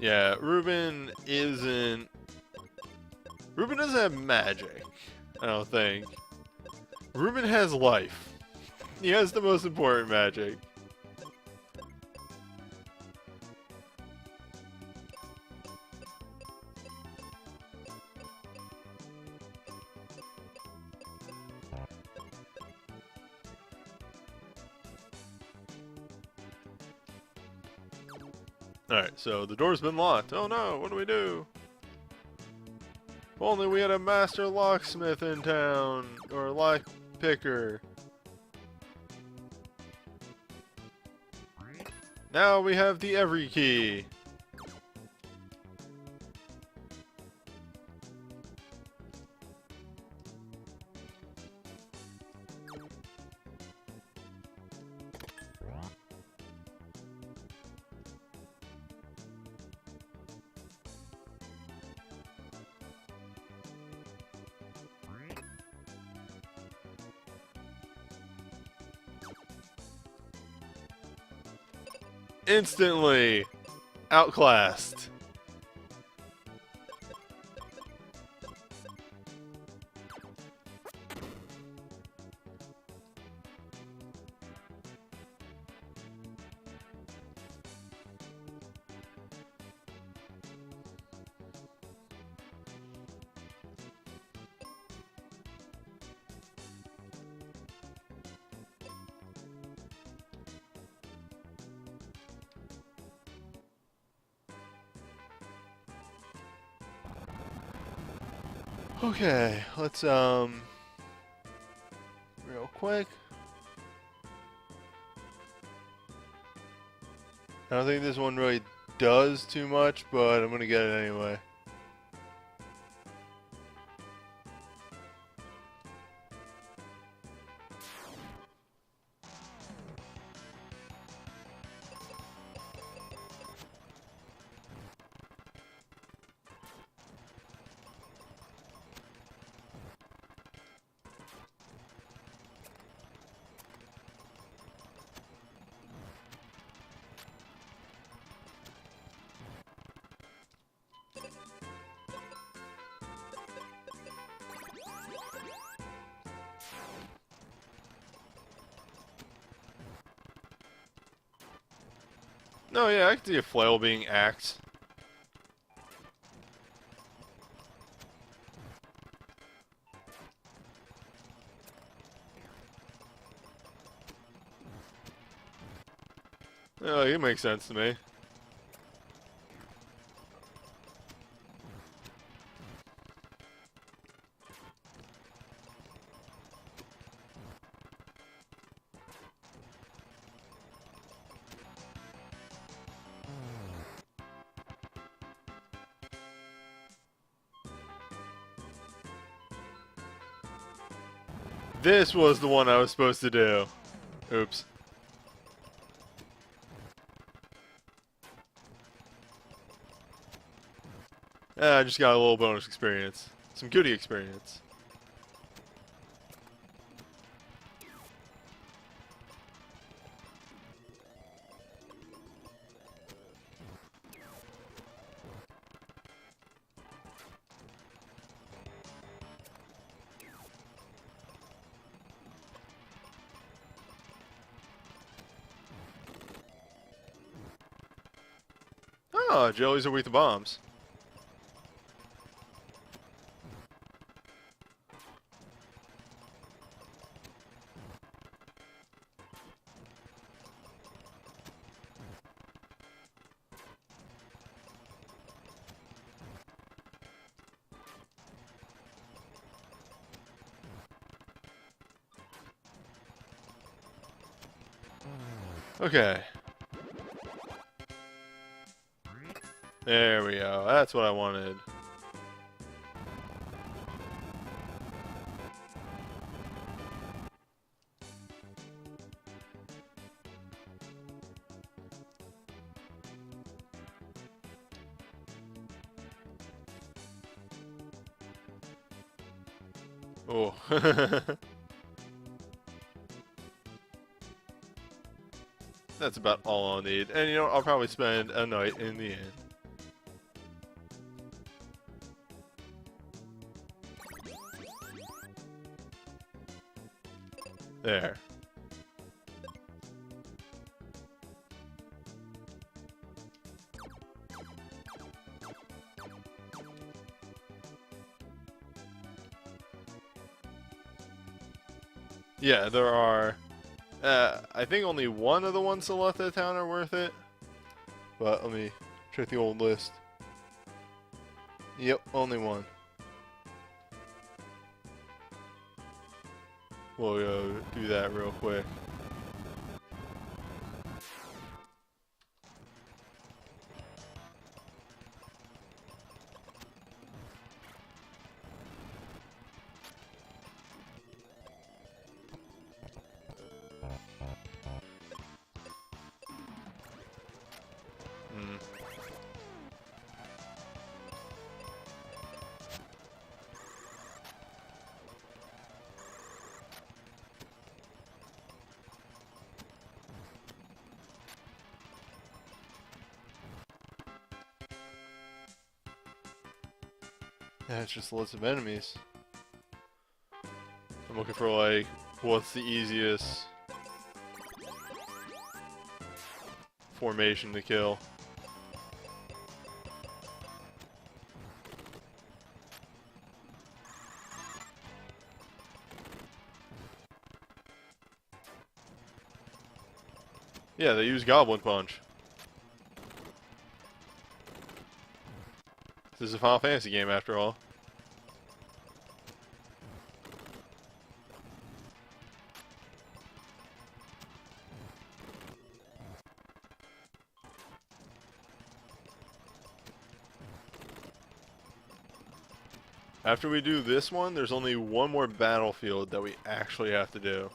A: Yeah, Ruben isn't... Ruben doesn't have magic, I don't think. Ruben has life. He has the most important magic. Alright, so the door's been locked. Oh no, what do we do? If only we had a master locksmith in town, or a lock picker. Now we have the every key. Instantly outclassed. Okay, let's real quick. I don't think this one really does too much, but I'm gonna get it anyway. No, yeah, I can see a flail being axed. Yeah, it makes sense to me. This was the one I was supposed to do. Oops. I just got a little bonus experience. Some goodie experience. Oh, jellies are with the bombs. Okay. There we go. That's what I wanted. Oh. That's about all I'll need. And you know, I'll probably spend a night in the inn. There. Yeah, there are. I think only one of the ones to left of the town are worth it. But let me check the old list. Yep, only one. We'll go do that real quick. Yeah, it's just a list of enemies. I'm looking for, like, what's the easiest formation to kill. Yeah, they use Goblin Punch. This is a Final Fantasy game, after all. After we do this one, there's only one more battlefield that we actually have to do.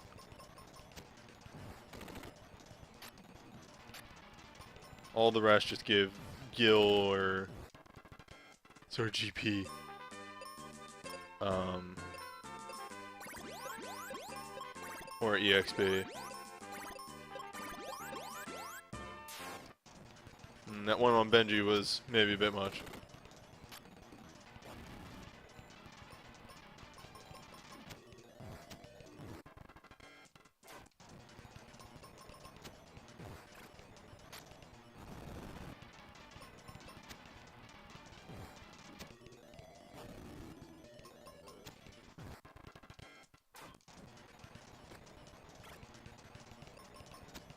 A: All the rest just give Gil or GP. Or EXP. And that one on Benji was maybe a bit much.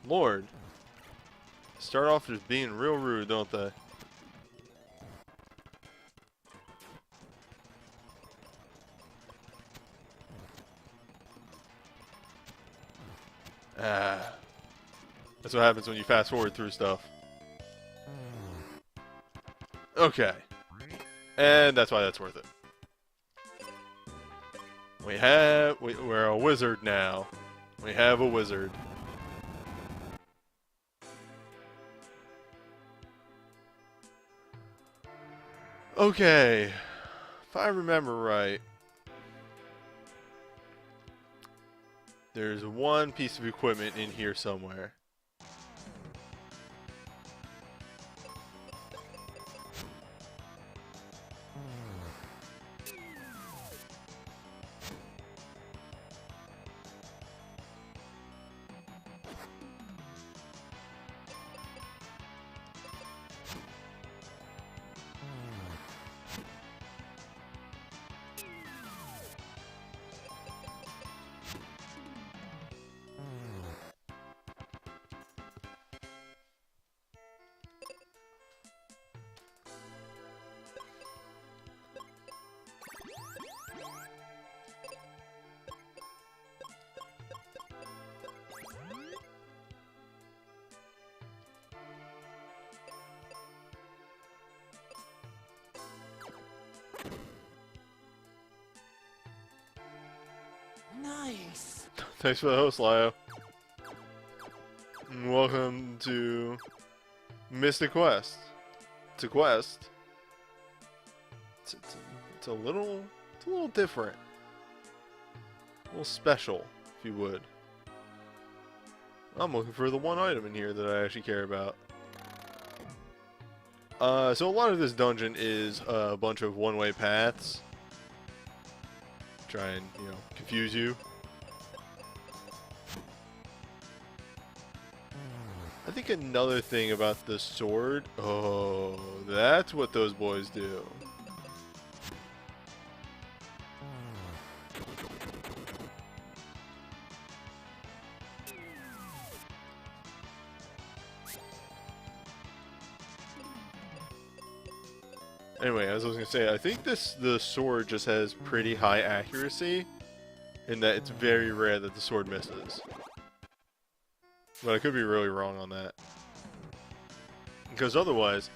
A: Lord. Start off just being real rude, don't they? Ah. That's what happens when you fast forward through stuff. Okay. And that's why that's worth it. We're a wizard now. We have a wizard. Okay, if I remember right, there's one piece of equipment in here somewhere.
B: Nice.
A: Thanks for the host, Lio. And welcome to Mystic Quest. It's a quest. It's a little different. A little special, if you would. I'm looking for the one item in here that I actually care about. So a lot of this dungeon is a bunch of one-way paths. Try and, confuse you. I think another thing about the sword... Oh, that's what those boys do. Anyway, as I was going to say, I think the sword just has pretty high accuracy, in that it's very rare that the sword misses. But I could be really wrong on that. Because otherwise,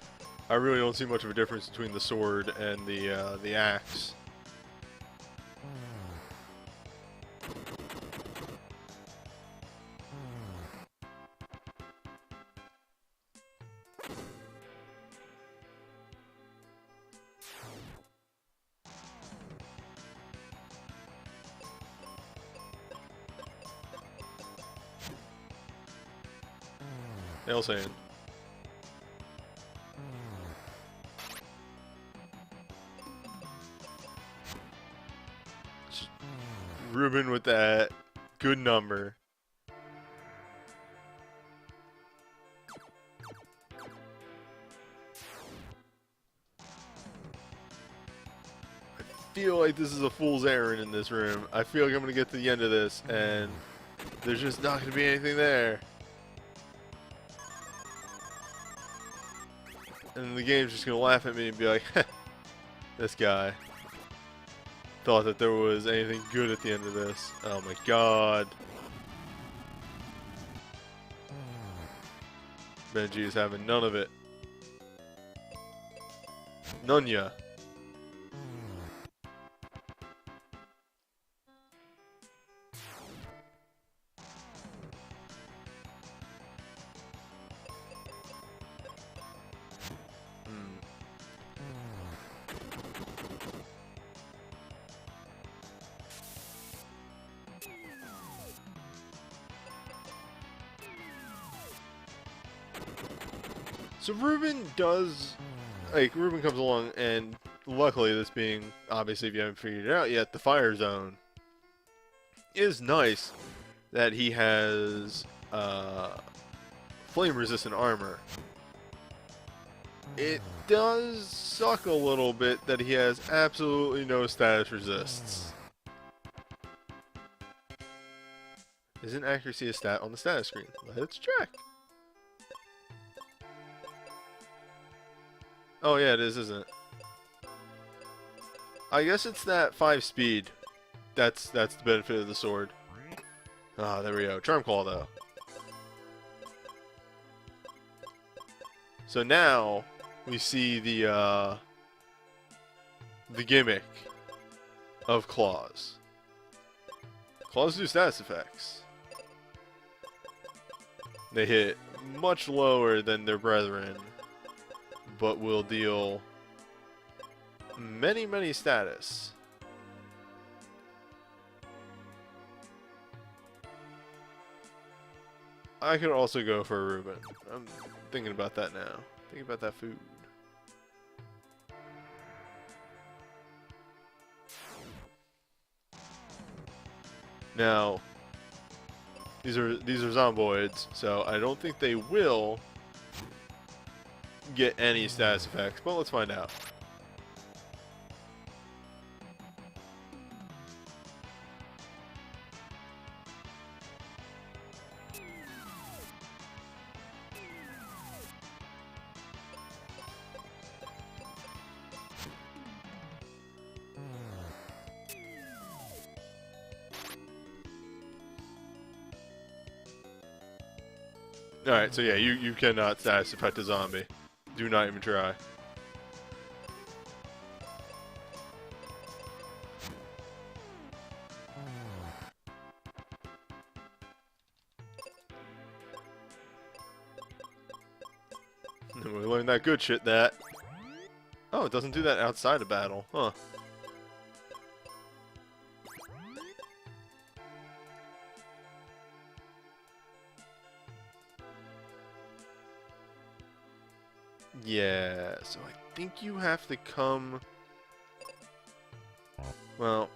A: I really don't see much of a difference between the sword and the axe. Nail sand. Ruben with that good number. I feel like this is a fool's errand in this room. I feel like I'm gonna get to the end of this and there's just not gonna be anything there. And the game's just gonna laugh at me and be like, this guy thought that there was anything good at the end of this. Oh my god. Benji is having none of it. None ya. So Ruben does, like, Ruben comes along, and luckily this being, obviously if you haven't figured it out yet, the fire zone is nice that he has flame resistant armor. It does suck a little bit that he has absolutely no status resists. Isn't accuracy a stat on the status screen? Let's check. Oh yeah, it is, isn't it? I guess it's that 5 speed. That's the benefit of the sword. Ah, there we go. Charm Claw though. So now we see the gimmick of claws. Claws do status effects. They hit much lower than their brethren, but will deal many, many status. I could also go for a Reuben. I'm thinking about that now. Thinking about that food. Now, these are zomboids, so I don't think they will get any status effects, but let's find out. Alright, so yeah, you cannot status effect a zombie. Do not even try. We learned that good shit that. Oh, it doesn't do that outside of battle. Huh. Yeah, so I think you have to come... Well,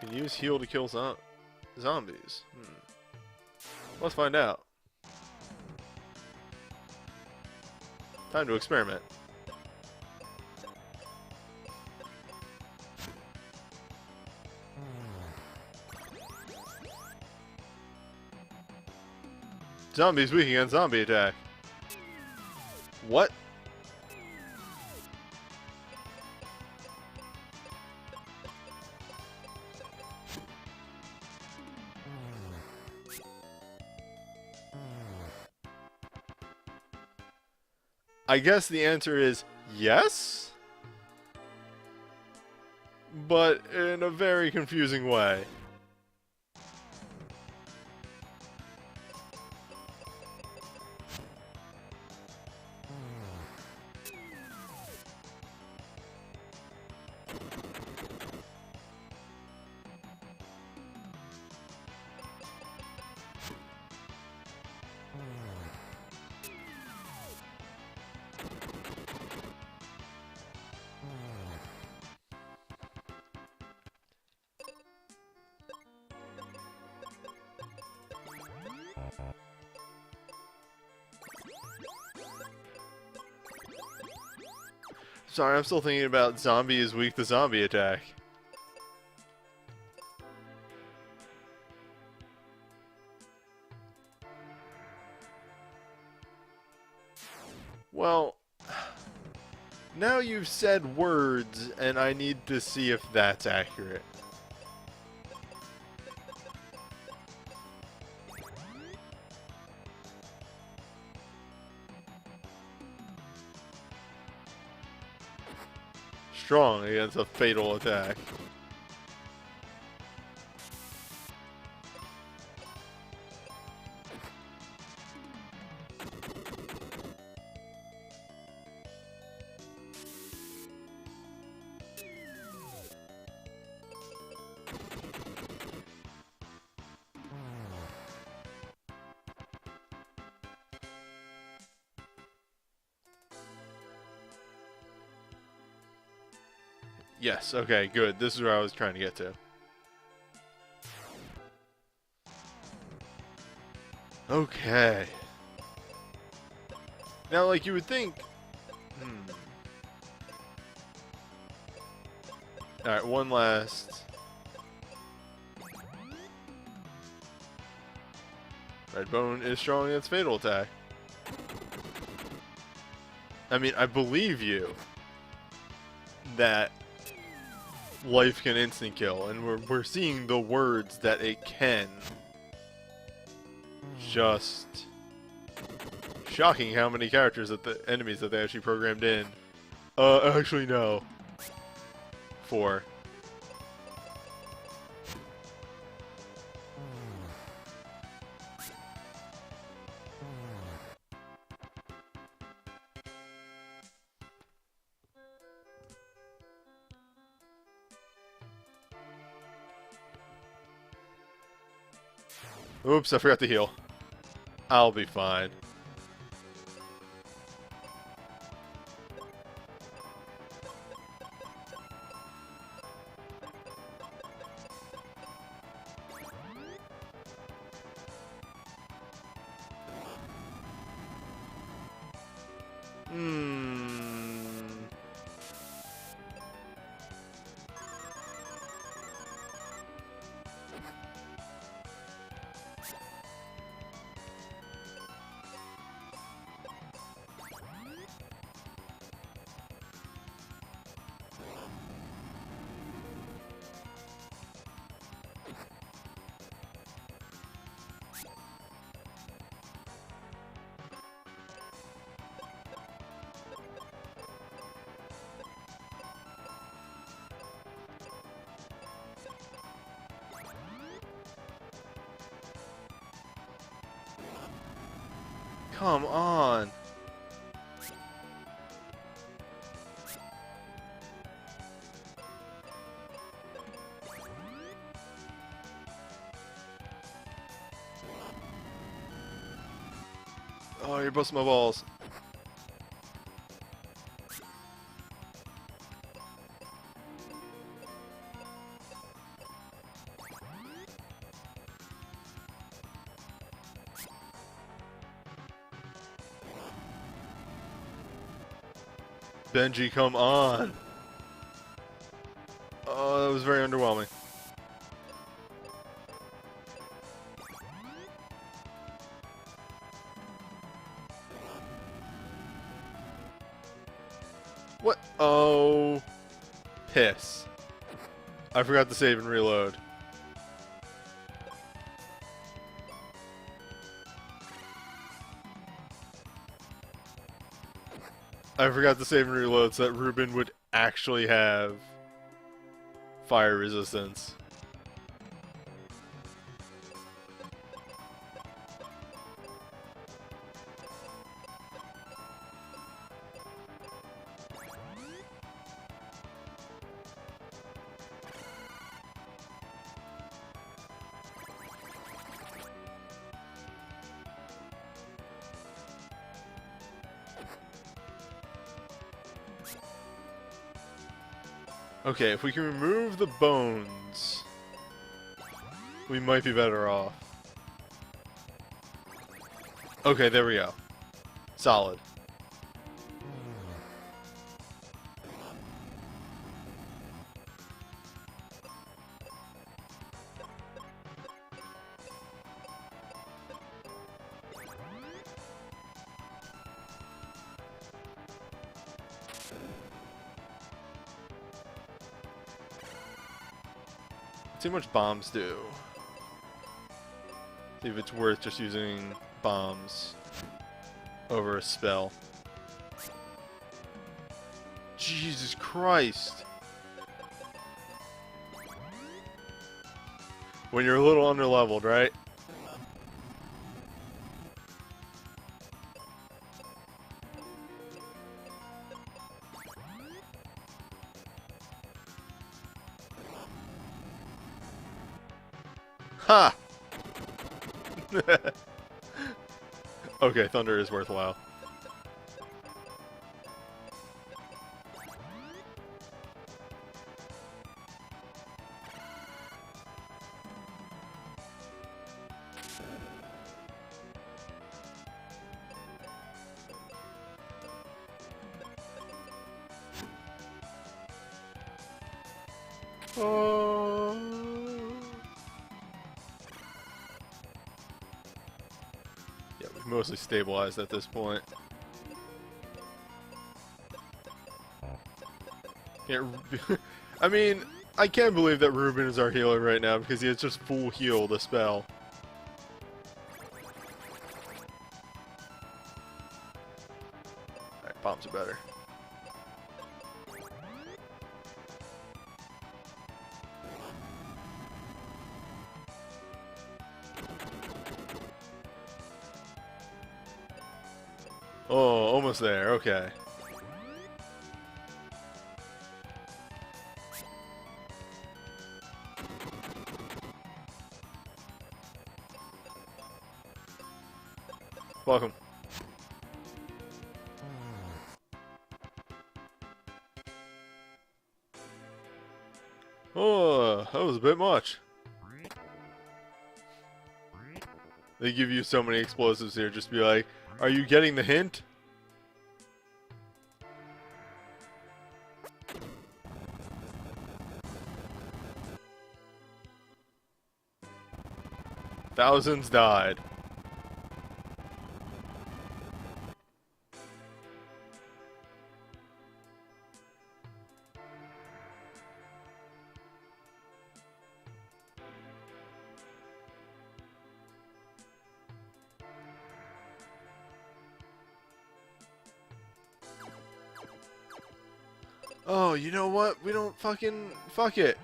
A: You can use heal to kill zombies. Let's find out. Time to experiment. Zombies weak against zombie attack. What? I guess the answer is yes, but in a very confusing way. Sorry, I'm still thinking about zombie is weak to zombie attack. Well, now you've said words, and I need to see if that's accurate. Strong against a fatal attack. Yes, okay, good. This is where I was trying to get to. Okay. Now, like, you would think... Alright, one last... Red Bone is strong in its fatal attack. I mean, I believe you that life can instant kill, and we're seeing the words that it can. Just shocking how many characters that the enemies that they actually programmed in. Actually no. 4. Oops, I forgot to heal. I'll be fine. Come on. Oh, you're busting my balls. Benji, come on. Oh, that was very underwhelming. What? Oh, piss. I forgot to save and reload. I forgot to save and reload so that Ruben would actually have fire resistance. Okay, if we can remove the bones, we might be better off. Okay, there we go. Solid. See how much bombs do. See if it's worth just using bombs over a spell. Jesus Christ! When you're a little underleveled, right? Ha! Okay, thunder is worthwhile. Oh. Yeah, we've mostly stabilized at this point. Can't I mean, I can't believe that Ruben is our healer right now because he has just full heal the spell. Alright, bombs are better. Oh, almost there. Okay. Welcome. Oh, that was a bit much. They give you so many explosives here. Just be like, are you getting the hint? Thousands died. Oh, you know what? We don't fucking... Fuck it.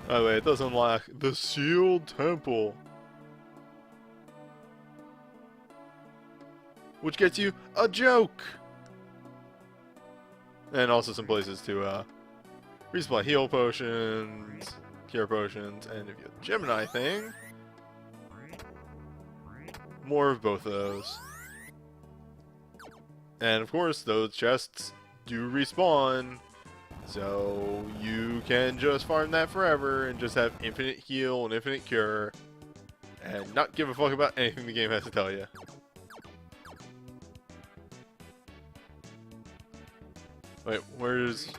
A: By the way, it does unlock the Sealed Temple. Which gets you a joke! And also some places to resupply heal potions, cure potions, and if you have the Gemini thing, more of both of those. And of course, those chests do respawn, so you can just farm that forever and just have infinite heal and infinite cure, and not give a fuck about anything the game has to tell you. Wait, where's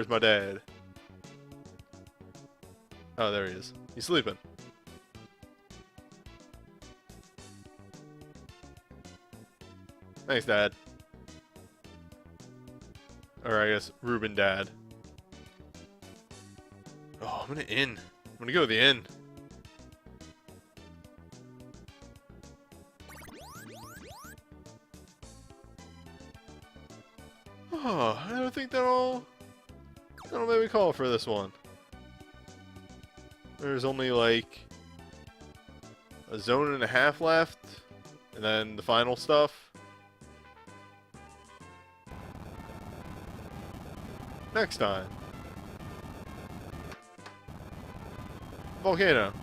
A: my dad? Oh, there he is. He's sleeping. Thanks, Dad. Or I guess Ruben Dad. Oh, I'm gonna inn. I'm gonna go to the inn. Oh, I don't think that'll make me call for this one. There's only like a zone and a half left, and then the final stuff. Next time. Volcano.